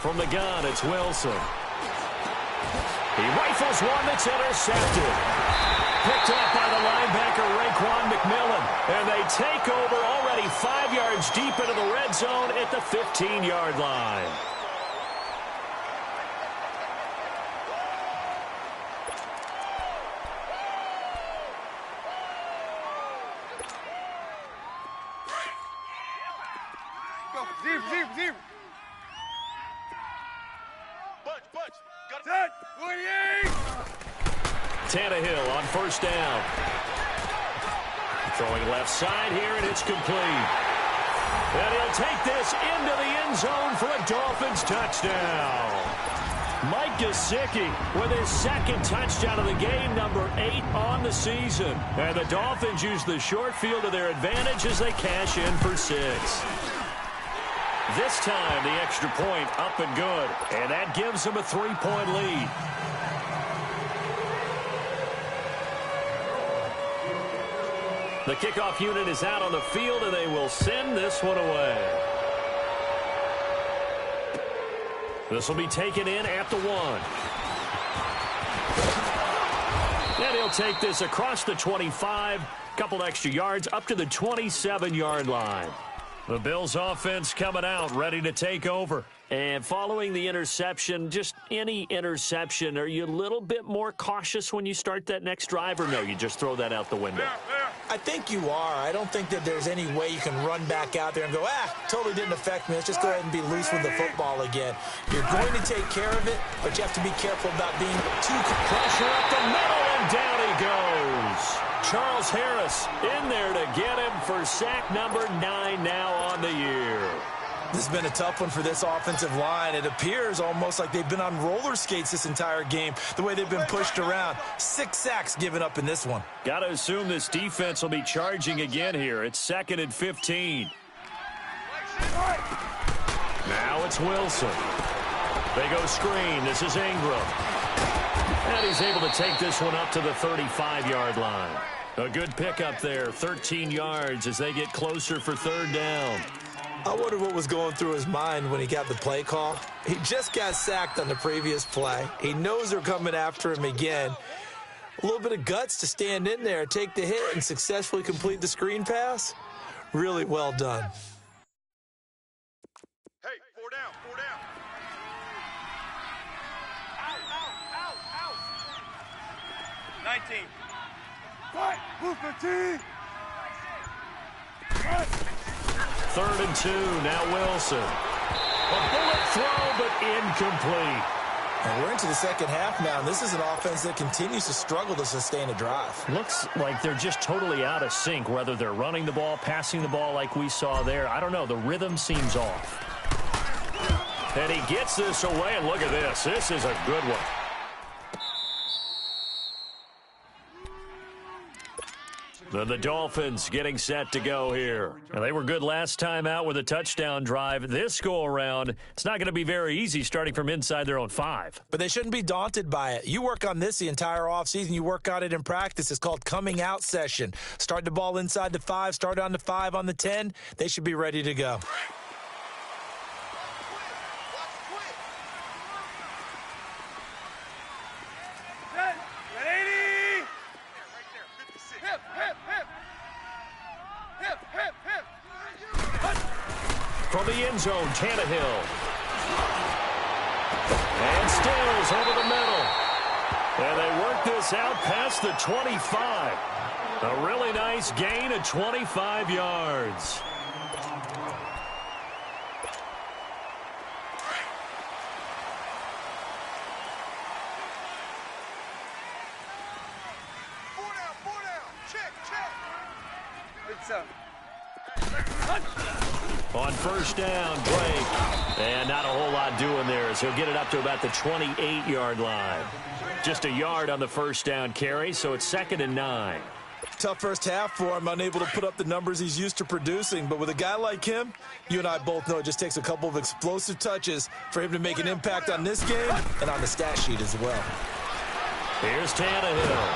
Speaker 7: From the gun, it's Wilson. He rifles one that's intercepted. Picked up by the linebacker, Raekwon McMillan. And they take over already 5 yards deep into the red zone at the 15-yard line.
Speaker 9: Zero. Bunch. Got it. 48.
Speaker 7: Tannehill on first down. Throwing left side here, and it's complete. And he'll take this into the end zone for a Dolphins touchdown. Mike Gesicki with his second touchdown of the game, number 8 on the season. And the Dolphins use the short field to their advantage as they cash in for 6. This time, the extra point up and good. And that gives them a 3-point lead. The kickoff unit is out on the field, and they will send this one away. This will be taken in at the 1. And he'll take this across the 25, couple extra yards, up to the 27-yard line. The Bills offense coming out, ready to take over. And following the interception, just any interception, are you a little bit more cautious when you start that next drive, or no, you just throw that out the window?
Speaker 8: I think you are. I don't think that there's any way you can run back out there and go, totally didn't affect me. Let's just go ahead and be loose with the football again. You're going to take care of it, but you have to be careful about being too...
Speaker 7: Pressure up the middle, and down he goes. Charles Harris in there to get him for sack number 9 now on the year.
Speaker 8: This has been a tough one for this offensive line. It appears almost like they've been on roller skates this entire game, the way they've been pushed around. 6 sacks given up in this one.
Speaker 7: Got to assume this defense will be charging again here. It's 2nd and 15. Now it's Wilson. They go screen. This is Ingram. And he's able to take this one up to the 35-yard line. A good pickup there, 13 yards as they get closer for 3rd down.
Speaker 8: I wonder what was going through his mind when he got the play call. He just got sacked on the previous play. He knows they're coming after him again. A little bit of guts to stand in there, take the hit, and successfully complete the screen pass. Really well done.
Speaker 9: Hey, 4 down, 4 down. Out. 19. Fight, move 15.
Speaker 7: 3rd and 2, now Wilson. A bullet throw, but incomplete.
Speaker 8: And we're into the second half now, and this is an offense that continues to struggle to sustain a drive.
Speaker 7: Looks like they're just totally out of sync, whether they're running the ball, passing the ball like we saw there. I don't know. The rhythm seems off. And he gets this away, and look at this. This is a good one. Then the Dolphins getting set to go here. And they were good last time out with a touchdown drive. This go-around, it's not going to be very easy starting from inside their own 5.
Speaker 8: But they shouldn't be daunted by it. You work on this the entire offseason. You work on it in practice. It's called coming out session. Start the ball inside the 5, start on the 5, on the 10. They should be ready to go.
Speaker 7: From the end zone, Tannehill. And Stills over the middle. And they work this out past the 25. A really nice gain of 25 yards.
Speaker 9: Four down. Check. It's up.
Speaker 7: On 1st down, Blake. And not a whole lot doing there as he'll get it up to about the 28-yard line. Just a yard on the 1st down carry, so it's 2nd and 9.
Speaker 8: Tough first half for him, unable to put up the numbers he's used to producing. But with a guy like him, you and I both know it just takes a couple of explosive touches for him to make an impact on this game and on the stat sheet as well.
Speaker 7: Here's Tannehill.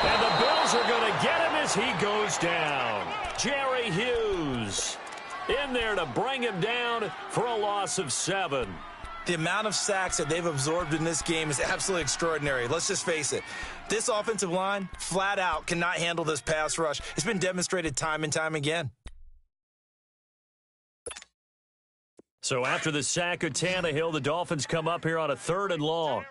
Speaker 7: And the Bills are going to get him as he goes down. Jerry Hughes in there to bring him down for a loss of 7.
Speaker 8: The amount of sacks that they've absorbed in this game is absolutely extraordinary. Let's just face it. This offensive line, flat out, cannot handle this pass rush. It's been demonstrated time and time again.
Speaker 7: So after the sack of Tannehill, the Dolphins come up here on a 3rd and long.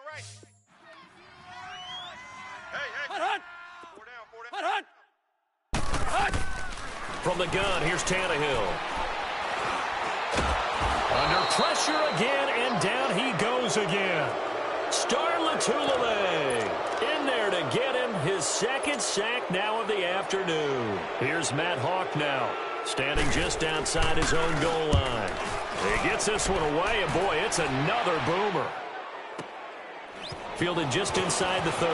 Speaker 7: From the gun, here's Tannehill. Under pressure again, and down he goes again. Star Lotulelei in there to get him his 2nd sack now of the afternoon. Here's Matt Hawk now, standing just outside his own goal line. He gets this one away, and boy, it's another boomer. fielded just inside the 30.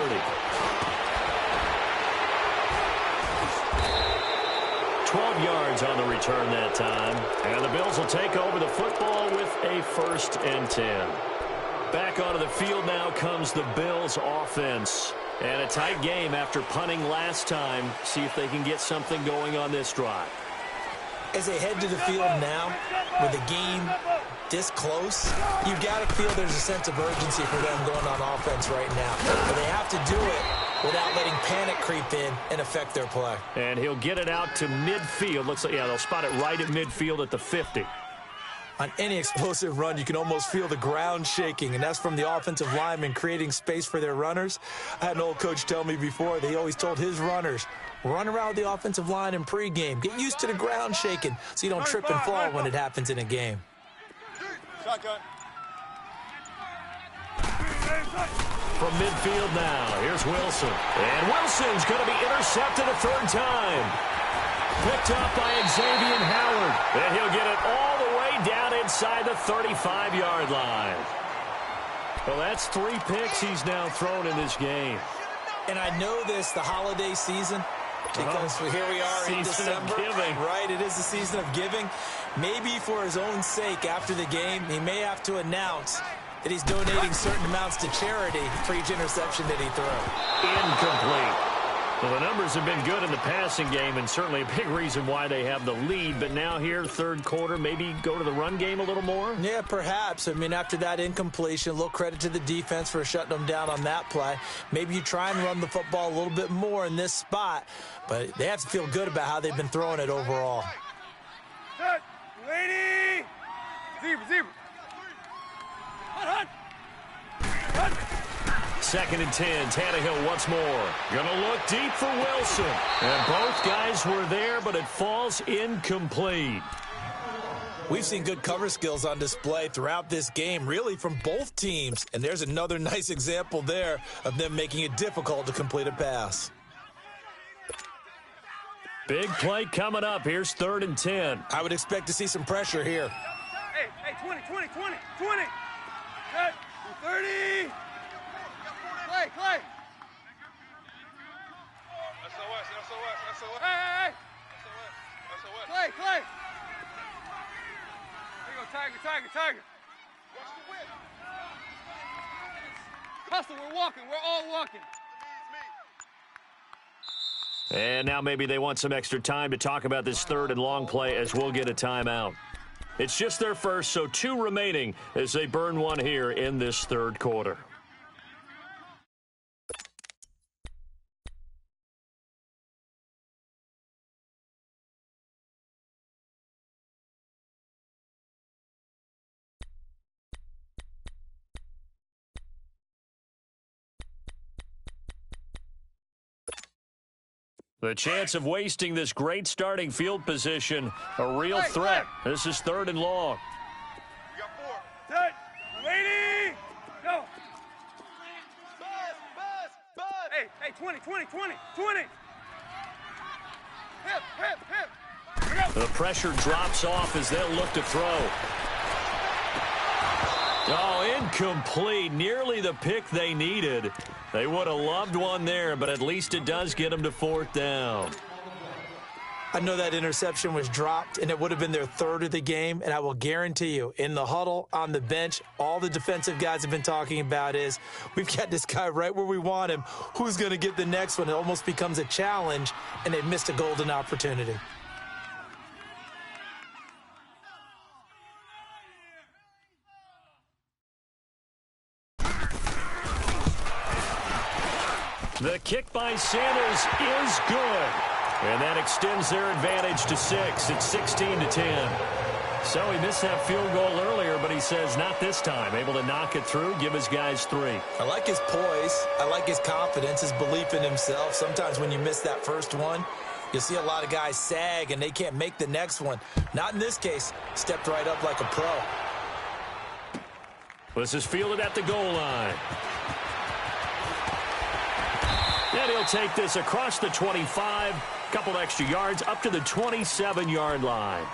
Speaker 7: 12 yards on the return that time. And the Bills will take over the football with a 1st and 10. Back onto the field now comes the Bills offense. And a tight game after punting last time. See if they can get something going on this drive.
Speaker 8: As they head to the field now, with the game this close, you've got to feel there's a sense of urgency for them going on offense right now. But they have to do it without letting panic creep in and affect their play.
Speaker 7: And he'll get it out to midfield. Looks like, yeah, they'll spot it right at midfield at the 50.
Speaker 8: On any explosive run, you can almost feel the ground shaking, and that's from the offensive linemen creating space for their runners. I had an old coach tell me before that he always told his runners, run around the offensive line in pregame. Get used to the ground shaking so you don't trip and fall when it happens in a game.
Speaker 9: Shotgun.
Speaker 7: From midfield now, here's Wilson. And Wilson's going to be intercepted a 3rd time. Picked up by Xavier Howard. And he'll get it all the way down inside the 35-yard line. Well, that's 3 picks he's now thrown in this game.
Speaker 8: And I know this, the holiday season, because here we are in December. Right, it is the season of giving. Maybe for his own sake, after the game, he may have to announce that he's donating certain amounts to charity for each interception that he threw.
Speaker 7: Incomplete. Well, the numbers have been good in the passing game, and certainly a big reason why they have the lead. But now here, 3rd quarter, maybe go to the run game a little more?
Speaker 8: Yeah, perhaps. I mean, after that incompletion, a little credit to the defense for shutting them down on that play. Maybe you try and run the football a little bit more in this spot, but they have to feel good about how they've been throwing it overall.
Speaker 9: Set. Lady. Zebra. Hut.
Speaker 7: 2nd and 10, Tannehill once more. Gonna look deep for Wilson. And both guys were there, but it falls incomplete.
Speaker 8: We've seen good cover skills on display throughout this game, really from both teams. And there's another nice example there of them making it difficult to complete a pass.
Speaker 7: Big play coming up. Here's 3rd and 10.
Speaker 8: I would expect to see some pressure here.
Speaker 9: Hey, 20. Set. 30. Clay. SOS. Hey. SOS. Clay. There you go, Tiger. Watch the whip. Hustle, we're all walking.
Speaker 7: And now maybe they want some extra time to talk about this 3rd and long play as we'll get a timeout. It's just their first, so 2 remaining as they burn one here in this 3rd quarter. The chance of wasting this great starting field position, a real threat. This is 3rd and long.
Speaker 9: You got 4. Set. Lady. Go. Buzz. Hey, 20. Hip.
Speaker 7: The pressure drops off as they'll look to throw. Oh, incomplete. Nearly the pick they needed. They would have loved one there, but at least it does get them to 4th down.
Speaker 8: I know that interception was dropped, and it would have been their 3rd of the game, and I will guarantee you, in the huddle, on the bench, all the defensive guys have been talking about is, we've got this guy right where we want him. Who's going to get the next one? It almost becomes a challenge, and they missed a golden opportunity.
Speaker 7: The kick by Sanders is good. And that extends their advantage to 6. It's 16-10. So he missed that field goal earlier, but he says not this time. Able to knock it through, give his guys 3.
Speaker 8: I like his poise. I like his confidence, his belief in himself. Sometimes when you miss that first one, you'll see a lot of guys sag and they can't make the next one. Not in this case. Stepped right up like a pro.
Speaker 7: This is fielded at the goal line. And he'll take this across the 25, couple extra yards, up to the 27-yard line.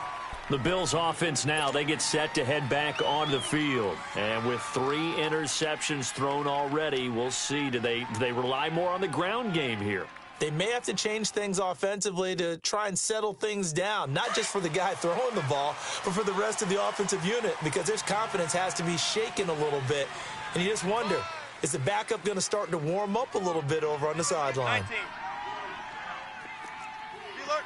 Speaker 7: The Bills offense now, they get set to head back onto the field. And with 3 interceptions thrown already, we'll see. Do they rely more on the ground game here?
Speaker 8: They may have to change things offensively to try and settle things down, not just for the guy throwing the ball, but for the rest of the offensive unit, because their confidence has to be shaken a little bit. And you just wonder, is the backup going to start to warm up a little bit over on the sideline?
Speaker 9: 19. Alert.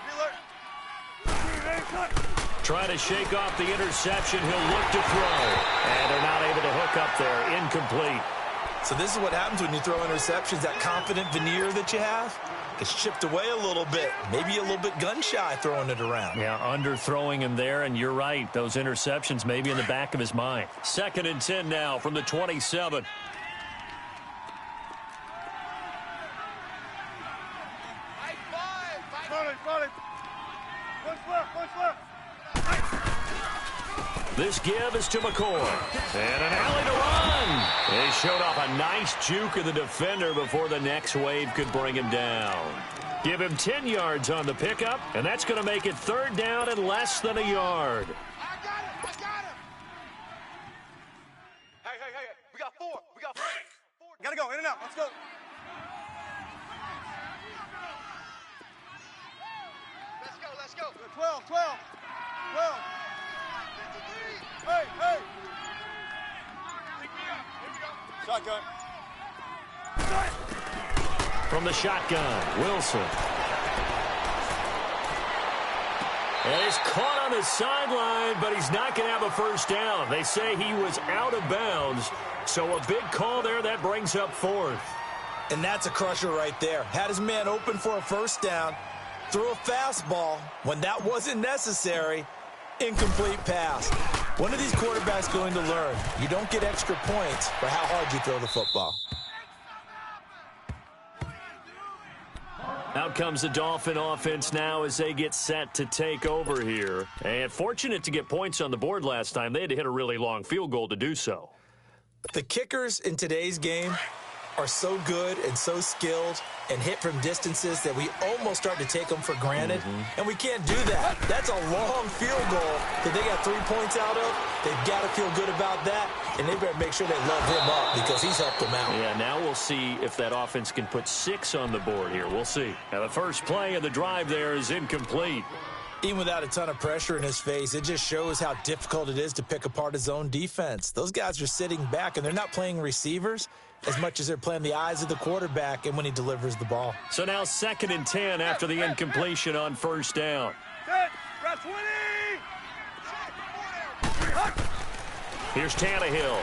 Speaker 7: Trying to shake off the interception. He'll look to throw. And they're not able to hook up there. Incomplete.
Speaker 8: So this is what happens when you throw interceptions. That confident veneer that you have gets chipped away a little bit. Maybe a little bit gun-shy throwing it around.
Speaker 7: Yeah, underthrowing him there, and you're right. Those interceptions may be in the back of his mind. 2nd and 10 now from the 27. This give is to McCoy. And an alley to run. They showed off a nice juke of the defender before the next wave could bring him down. Give him 10 yards on the pickup, and that's going to make it 3rd down and less than a yard.
Speaker 9: I got him. Hey. We got 4. Gotta go. In and out. Let's go. Let's go. 12. Hey. Shotgun.
Speaker 7: From the shotgun, Wilson. And he's caught on the sideline, but he's not going to have a first down. They say he was out of bounds, so a big call there. That brings up 4th.
Speaker 8: And that's a crusher right there. Had his man open for a first down, threw a fastball when that wasn't necessary. Incomplete pass. When are these quarterbacks going to learn? You don't get extra points for how hard you throw the football.
Speaker 7: Out comes the Dolphin offense now as they get set to take over here. And fortunate to get points on the board last time. They had to hit a really long field goal to do so.
Speaker 8: The kickers in today's game are so good and so skilled and hit from distances that we almost start to take them for granted. And we can't do that. That's a long field goal that they got 3 points out of. They've got to feel good about that, and they better make sure they love him up because he's helped them out.
Speaker 7: Yeah, now we'll see if that offense can put 6 on the board here. We'll see. Now the first play of the drive there is incomplete.
Speaker 8: Even without a ton of pressure in his face, it just shows how difficult it is to pick apart his own defense. Those guys are sitting back, and they're not playing receivers as much as they're playing the eyes of the quarterback and when he delivers the ball.
Speaker 7: So now 2nd and 10 after the incompletion on first down.
Speaker 9: 10, 20.
Speaker 7: Here's Tannehill.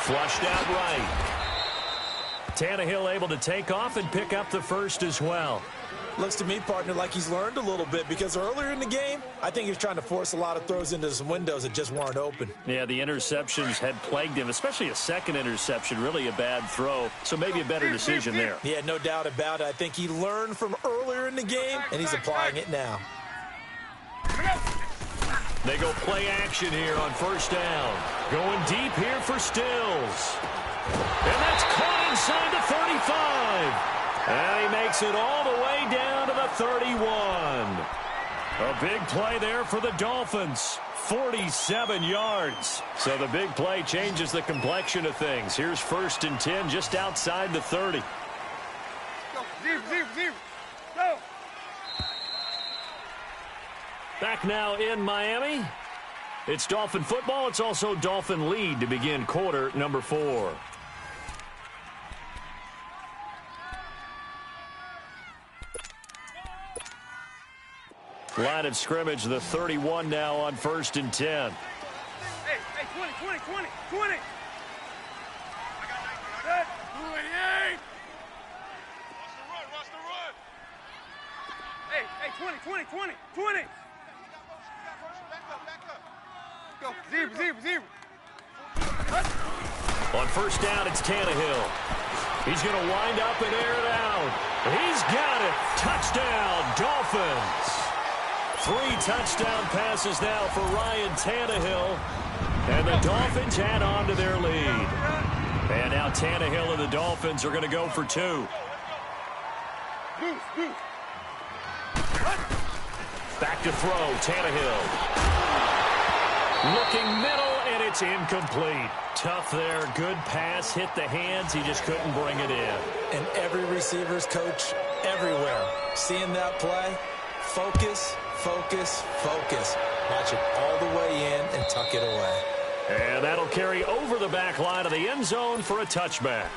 Speaker 7: Flushed out right. Tannehill able to take off and pick up the first as well.
Speaker 8: Looks to me, partner, like he's learned a little bit because earlier in the game, I think he was trying to force a lot of throws into some windows that just weren't open.
Speaker 7: Yeah, the interceptions had plagued him, especially a second interception, really a bad throw. So maybe a better decision there.
Speaker 8: Yeah, no doubt about it. I think he learned from earlier in the game, and he's applying it now.
Speaker 7: They go play action here on first down. Going deep here for Stills. And that's caught inside the 35. And he makes it all the way down to the 31. A big play there for the Dolphins. 47 yards. So the big play changes the complexion of things. Here's 1st and 10 just outside the 30.
Speaker 9: Go. Zero. Go.
Speaker 7: Back now in Miami. It's Dolphin football. It's also Dolphin lead to begin quarter number 4. Line of scrimmage, the 31 now on 1st and 10.
Speaker 9: Hey, 20. 20. Set. 28. Watch the run. Hey, 20. Back up. Go. Zero.
Speaker 7: On first down, it's Tannehill. He's going to wind up and air it out. He's got it. Touchdown, Dolphins. 3 touchdown passes now for Ryan Tannehill. And the Dolphins add on to their lead. And now Tannehill and the Dolphins are going to go for 2. Back to throw, Tannehill. Looking middle, and it's incomplete. Tough there. Good pass. Hit the hands. He just couldn't bring it in.
Speaker 8: And every receiver's coach everywhere. Seeing that play, focus, focus, focus. Watch it all the way in and tuck it away.
Speaker 7: And that'll carry over the back line of the end zone for a touchback.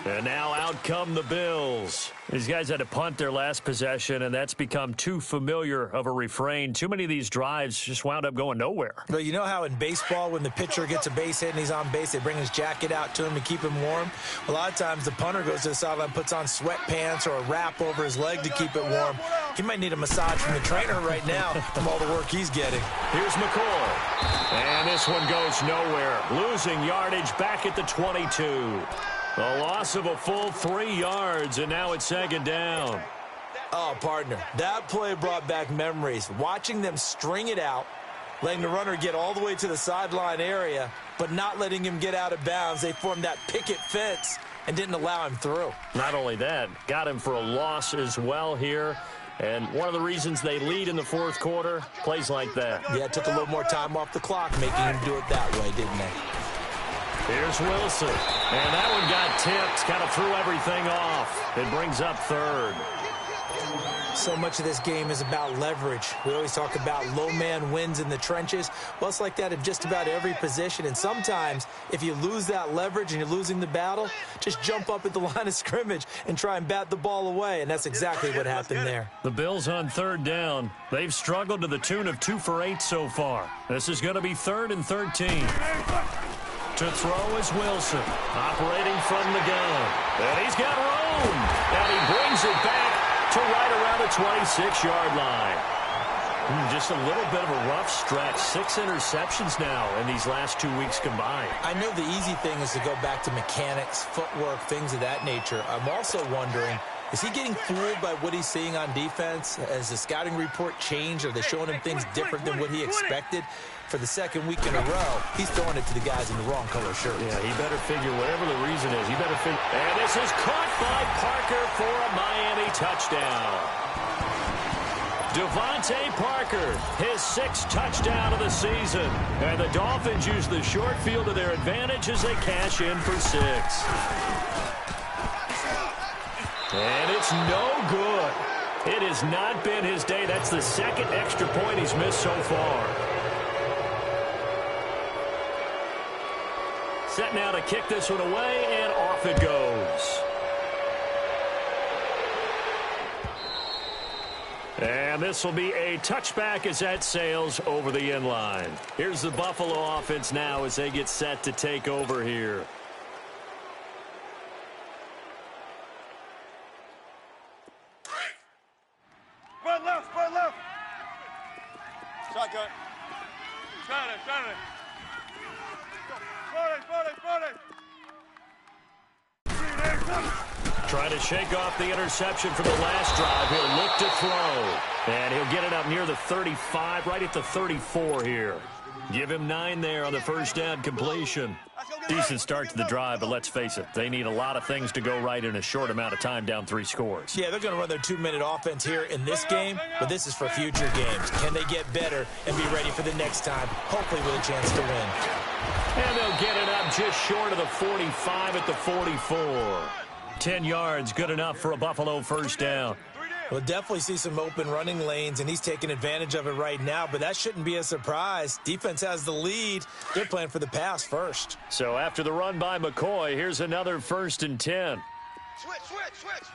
Speaker 7: And now out come the Bills. These guys had to punt their last possession, and that's become too familiar of a refrain. Too many of these drives just wound up going nowhere.
Speaker 8: But you know how in baseball, when the pitcher gets a base hit and he's on base, they bring his jacket out to him to keep him warm? A lot of times the punter goes to the sideline, puts on sweatpants or a wrap over his leg to keep it warm. He might need a massage from the trainer right now from all the work he's getting.
Speaker 7: Here's McCoy. And this one goes nowhere. Losing yardage back at the 22. A loss of a full 3 yards, and now it's second down.
Speaker 8: Oh, partner, that play brought back memories. Watching them string it out, letting the runner get all the way to the sideline area, but not letting him get out of bounds. They formed that picket fence and didn't allow him through.
Speaker 7: Not only that, got him for a loss as well here. And one of the reasons they lead in the fourth quarter, plays like that.
Speaker 8: Yeah, it took a little more time off the clock, making him do it that way, didn't they?
Speaker 7: Here's Wilson. And that one got tipped. Kind of threw everything off. It brings up third.
Speaker 8: So much of this game is about leverage. We always talk about low man wins in the trenches. Well, it's like that in just about every position. And sometimes, if you lose that leverage and you're losing the battle, just jump up at the line of scrimmage and try and bat the ball away. And that's exactly what happened there.
Speaker 7: The Bills on third down. They've struggled to the tune of 2 for 8 so far. This is going to be 3rd and 13. To throw is Wilson, operating from the gun. And he's got room. And he brings it back to right around the 26-yard line. Just a little bit of a rough stretch. 6 interceptions now in these last 2 weeks combined.
Speaker 8: I know the easy thing is to go back to mechanics, footwork, things of that nature. I'm also wondering, is he getting fooled by what he's seeing on defense? Has the scouting report changed? Are they showing him things different than what he expected? For the second week in a row, he's throwing it to the guys in the wrong color shirts.
Speaker 7: Yeah, he better figure whatever the reason is. He better figure. And this is caught by Parker for a Miami touchdown. Devontae Parker, his 6th touchdown of the season. And the Dolphins use the short field to their advantage as they cash in for 6. And it's no good. It has not been his day. That's the 2nd extra point he's missed so far. Set now to kick this one away, and off it goes. And this will be a touchback as that sails over the end line. Here's the Buffalo offense now as they get set to take over here.
Speaker 9: Spread left, spread left. Shotgun. Shot it, shot it.
Speaker 7: Trying to shake off the interception from the last drive. He'll look to throw. And he'll get it up near the 35, right at the 34 here. Give him 9 there on the first down completion. Decent start to the drive, but let's face it, they need a lot of things to go right in a short amount of time, down 3 scores.
Speaker 8: Yeah, they're going to run their 2-minute offense here in this game, but this is for future games. Can they get better and be ready for the next time, hopefully with a chance to win?
Speaker 7: And they'll get it up just short of the 45 at the 44. 10 yards, good enough for a Buffalo first down.
Speaker 8: We'll definitely see some open running lanes, and he's taking advantage of it right now, but that shouldn't be a surprise. Defense has the lead. They're playing for the pass first.
Speaker 7: So after the run by McCoy, here's another 1st and 10.
Speaker 9: Switch, switch, switch.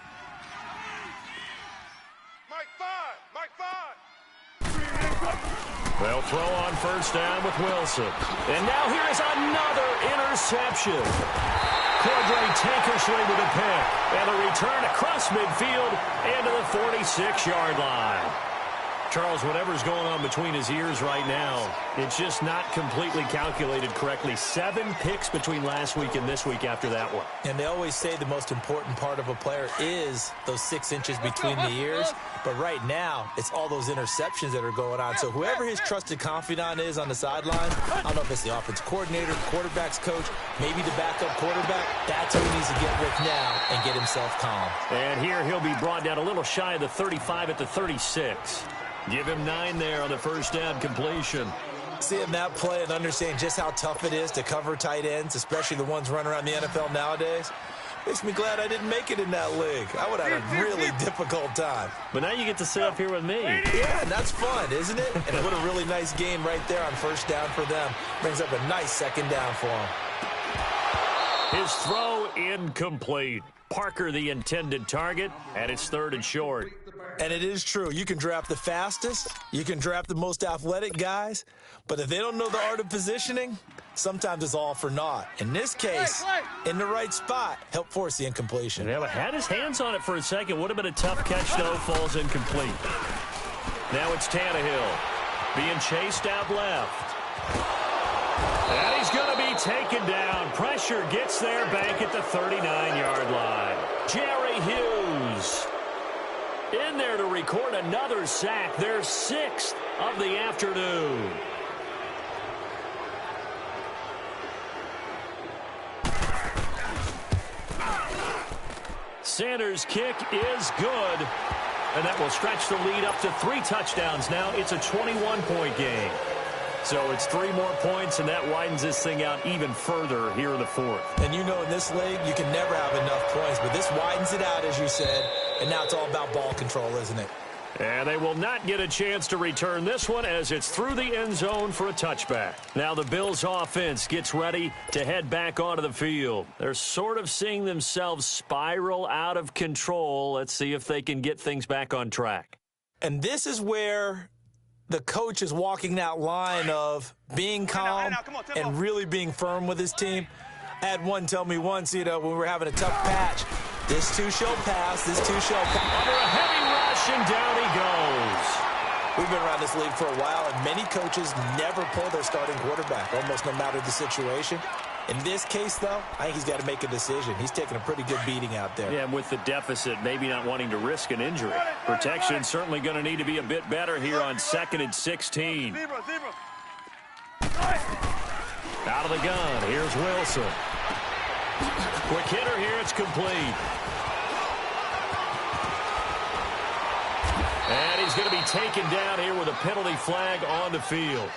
Speaker 9: Mike 5, Mike 5.
Speaker 7: They'll throw on first down with Wilson. And now here is another interception. Cordray Tankersley with a pick. And a return across midfield into the 46-yard line. Charles, whatever's going on between his ears right now, it's just not completely calculated correctly. 7 picks between last week and this week after that one.
Speaker 8: And they always say the most important part of a player is those 6 inches between the ears. But right now, it's all those interceptions that are going on. So whoever his trusted confidant is on the sideline, I don't know if it's the offense coordinator, quarterback's coach, maybe the backup quarterback, that's who he needs to get with now and get himself calm.
Speaker 7: And here he'll be brought down a little shy of the 35 at the 36. Give him 9 there on the first down completion.
Speaker 8: Seeing that play and understanding just how tough it is to cover tight ends, especially the ones running around the NFL nowadays, makes me glad I didn't make it in that league. I would have had a really difficult time.
Speaker 7: But now you get to sit up here with me.
Speaker 8: Yeah, that's fun, isn't it? And what a really nice game right there on first down for them. Brings up a nice second down for them.
Speaker 7: His throw incomplete. Parker the intended target, and it's 3rd and short.
Speaker 8: And it is true. You can draft the fastest. You can draft the most athletic guys. But if they don't know the art of positioning, sometimes it's all for naught. In this case, in the right spot, help force the incompletion.
Speaker 7: Yeah, but had his hands on it for a second. Would have been a tough catch, though. Falls incomplete. Now it's Tannehill being chased out left. And he's going to be taken down. Pressure gets there, bank at the 39-yard line. Jerry Hughes in there to record another sack. Their 6th of the afternoon. Sanders' kick is good, and that will stretch the lead up to 3 touchdowns. Now it's a 21-point game. So it's 3 more points, and that widens this thing out even further here in the 4th.
Speaker 8: And you know in this league, you can never have enough points, but this widens it out, as you said, and now it's all about ball control, isn't it?
Speaker 7: And they will not get a chance to return this one as it's through the end zone for a touchback. Now the Bills offense gets ready to head back onto the field. They're sort of seeing themselves spiral out of control. Let's see if they can get things back on track.
Speaker 8: And this is where the coach is walking that line of being calm and really being firm with his team. I had one tell me once, when we were having a tough patch, this too shall pass, this too shall pass.
Speaker 7: Under a heavy rush, and down he goes.
Speaker 8: We've been around this league for a while, and many coaches never pull their starting quarterback, almost no matter the situation. In this case, though, I think he's got to make a decision. He's taking a pretty good beating out there.
Speaker 7: Yeah, and with the deficit, maybe not wanting to risk an injury. Protection certainly going to need to be a bit better here on 2nd and 16. Out of the gun, here's Wilson. Quick hitter here, it's complete. And he's going to be taken down here with a penalty flag on the field.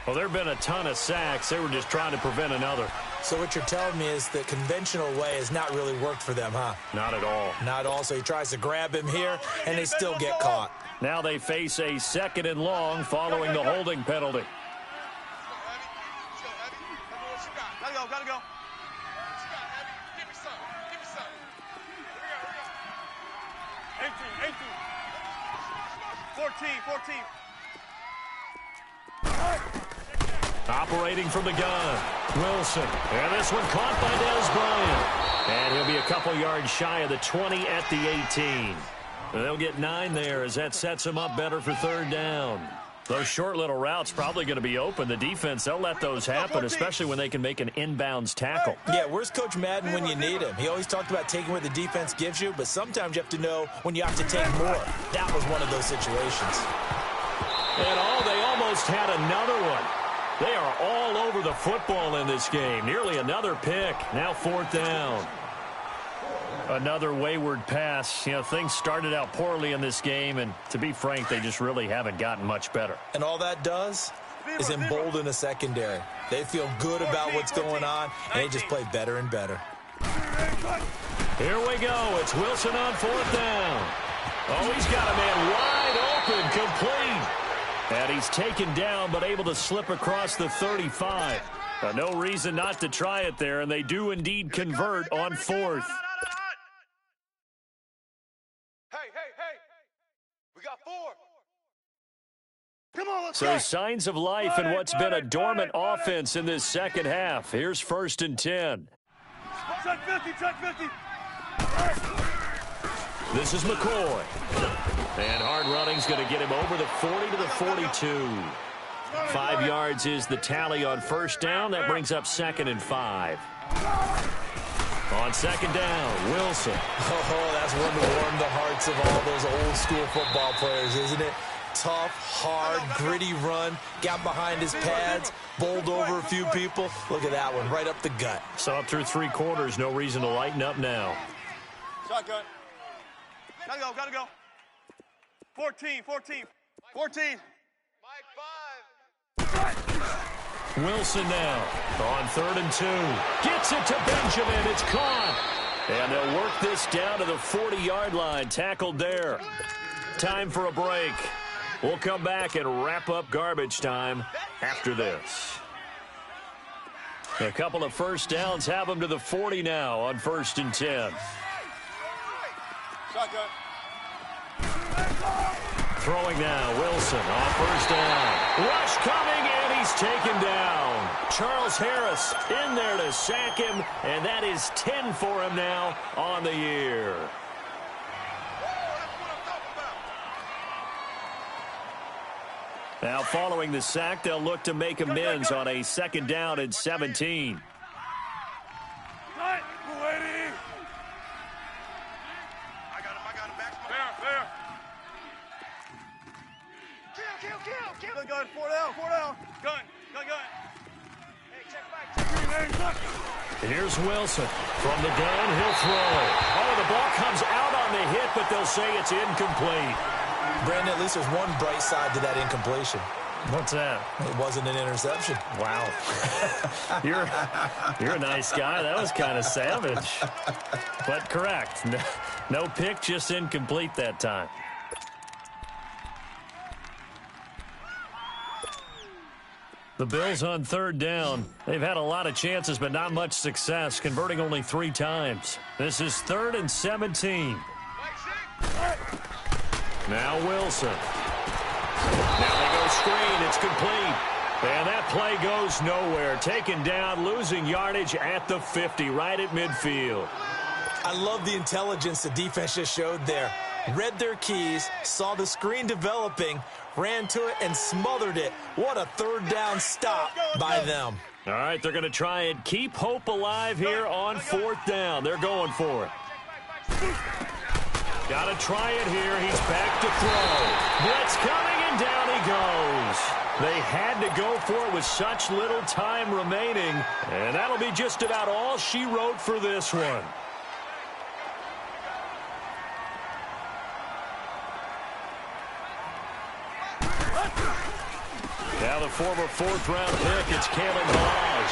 Speaker 7: Well, there have been a ton of sacks. They were just trying to prevent another.
Speaker 8: So what you're telling me is the conventional way has not really worked for them, huh?
Speaker 7: Not at all.
Speaker 8: Not at all. So he tries to grab him here, and they still get caught.
Speaker 7: Now they face a 2nd and long following the holding penalty.
Speaker 9: Gotta go. 18. 14.
Speaker 7: Operating from the gun, Wilson. And this one caught by Dez Bryant. And he'll be a couple yards shy of the 20 at the 18. They'll get 9 there as that sets them up better for 3rd down. Those short little routes probably going to be open. The defense, they'll let those happen, especially when they can make an inbounds tackle.
Speaker 8: Yeah, where's Coach Madden when you need him? He always talked about taking what the defense gives you, but sometimes you have to know when you have to take more. That was one of those situations.
Speaker 7: And they almost had another one. They are all over the football in this game. Nearly another pick. Now 4th down. Another wayward pass. Things started out poorly in this game, and to be frank, they just really haven't gotten much better.
Speaker 8: And all that does is embolden a secondary. They feel good about what's going on, and they just play better and better.
Speaker 7: Here we go. It's Wilson on 4th down. Oh, he's got a man wide open, complete. And he's taken down, but able to slip across the 35. No reason not to try it there, and they do indeed convert on 4th.
Speaker 9: Hey. We got 4. Come on, let's go.
Speaker 7: So signs of life in what's been a dormant offense in this second half. Here's 1st and 10.
Speaker 9: Check 50.
Speaker 7: This is McCoy. And hard running's going to get him over the 40 to the 42. 5 yards is the tally on 1st down. That brings up 2nd and 5. On 2nd down, Wilson.
Speaker 8: Oh, that's one to warm the hearts of all those old school football players, isn't it? Tough, hard, gritty run. Got behind his pads, bowled over a few people. Look at that one, right up the gut.
Speaker 7: So up through 3 quarters, no reason to lighten up now.
Speaker 9: Shotgun. Gotta go. 14. 14. Mike 5.
Speaker 7: Wilson now on 3rd and 2. Gets it to Benjamin. It's caught. And they'll work this down to the 40-yard line. Tackled there. Time for a break. We'll come back and wrap up garbage time after this. A couple of first downs have them to the 40 now on 1st and 10.
Speaker 9: Shotgun.
Speaker 7: Throwing now, Wilson on 1st down. Rush coming, and he's taken down. Charles Harris in there to sack him, and that is 10 for him now on the year. Now, following the sack, they'll look to make amends on a 2nd down and 17.
Speaker 9: I got him. There. Kill. Gun. 4 down. Gun. Hey, check back.
Speaker 7: Here's Wilson from the downhill throw. Oh, the ball comes out on the hit, but they'll say it's incomplete.
Speaker 8: Brandon, at least there's one bright side to that incompletion.
Speaker 7: What's that?
Speaker 8: It wasn't an interception.
Speaker 7: Wow. You're a nice guy. That was kind of savage. But correct. No pick, just incomplete that time. The Bills on 3rd down. They've had a lot of chances, but not much success, converting only 3 times. This is 3rd and 17. Now Wilson. Now they go screen. It's complete. And that play goes nowhere. Taken down, losing yardage at the 50, right at midfield.
Speaker 8: I love the intelligence the defense just showed there. Read their keys, saw the screen developing, ran to it, and smothered it. What a 3rd down stop by them.
Speaker 7: All right, they're going to try and keep hope alive here on 4th down. They're going for it. Got to try it here. He's back to throw. Blitz coming, and down he goes. They had to go for it with such little time remaining, and that'll be just about all she wrote for this one. Now the former 4th-round pick, it's Kalen Balaj.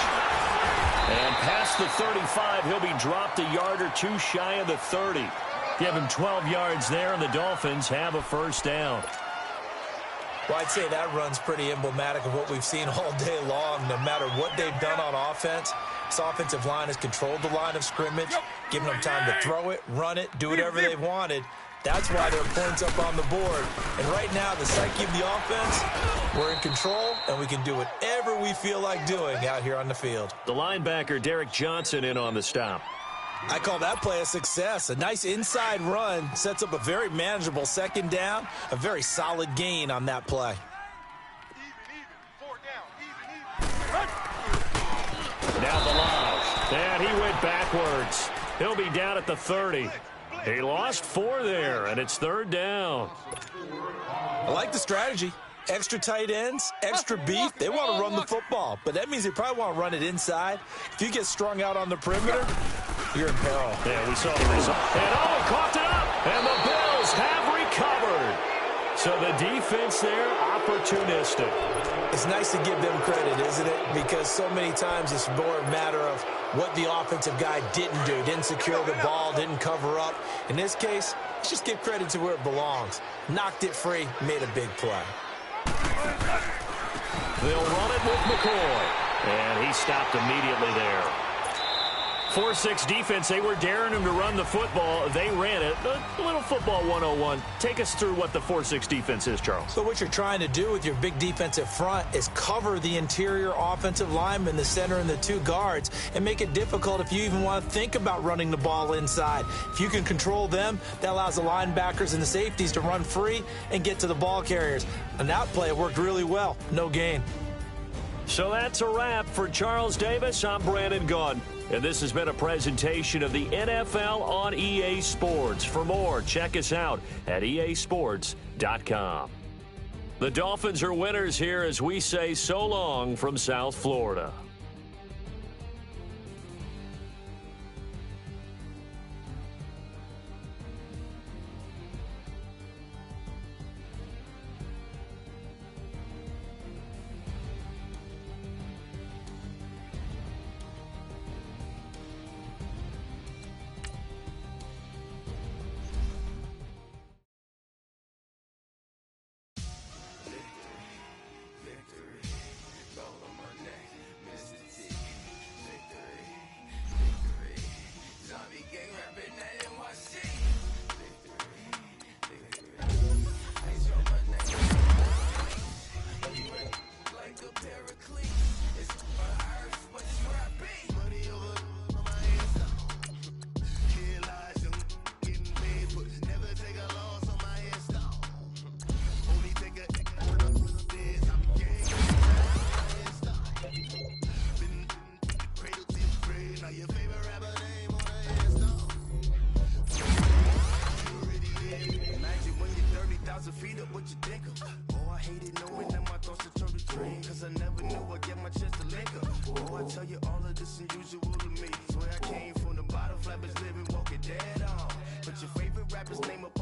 Speaker 7: And past the 35, he'll be dropped a yard or 2 shy of the 30. Give him 12 yards there, and the Dolphins have a 1st down.
Speaker 8: Well, I'd say that run's pretty emblematic of what we've seen all day long. No matter what they've done on offense, this offensive line has controlled the line of scrimmage, given them time to throw it, run it, do whatever they wanted. That's why there are points up on the board. And right now, the psyche of the offense, we're in control, and we can do whatever we feel like doing out here on the field.
Speaker 7: The linebacker, Derek Johnson, in on the stop.
Speaker 8: I call that play a success. A nice inside run sets up a very manageable 2nd down, a very solid gain on that play.
Speaker 7: Now Balaj, and he went backwards. He'll be down at the 30. He lost 4 there, and it's 3rd down.
Speaker 8: I like the strategy. Extra tight ends, extra beef. They want to run the football, but that means they probably want to run it inside. If you get strung out on the perimeter, you're in peril.
Speaker 7: Yeah, we saw the result. And coughed it up, and the Bills have recovered. So the defense there, opportunistic.
Speaker 8: It's nice to give them credit, isn't it? Because so many times it's more a matter of what the offensive guy didn't do. Didn't secure the ball, didn't cover up. In this case, let's just give credit to where it belongs. Knocked it free, made a big play.
Speaker 7: They'll run it with McCoy. And he stopped immediately there. 4-6 defense, they were daring him to run the football. They ran it. A little football 101. Take us through what the 4-6 defense is, Charles.
Speaker 8: So what you're trying to do with your big defensive front is cover the interior offensive lineman, the center, and the 2 guards, and make it difficult if you even want to think about running the ball inside. If you can control them, that allows the linebackers and the safeties to run free and get to the ball carriers. And that play worked really well. No gain.
Speaker 7: So that's a wrap for Charles Davis. I'm Brandon Gaudin. And this has been a presentation of the NFL on EA Sports. For more, check us out at easports.com. The Dolphins are winners here as we say so long from South Florida.
Speaker 4: unusual to me. Swear I came from the bottom, flappers living, walking dead on. But your favorite rapper's name up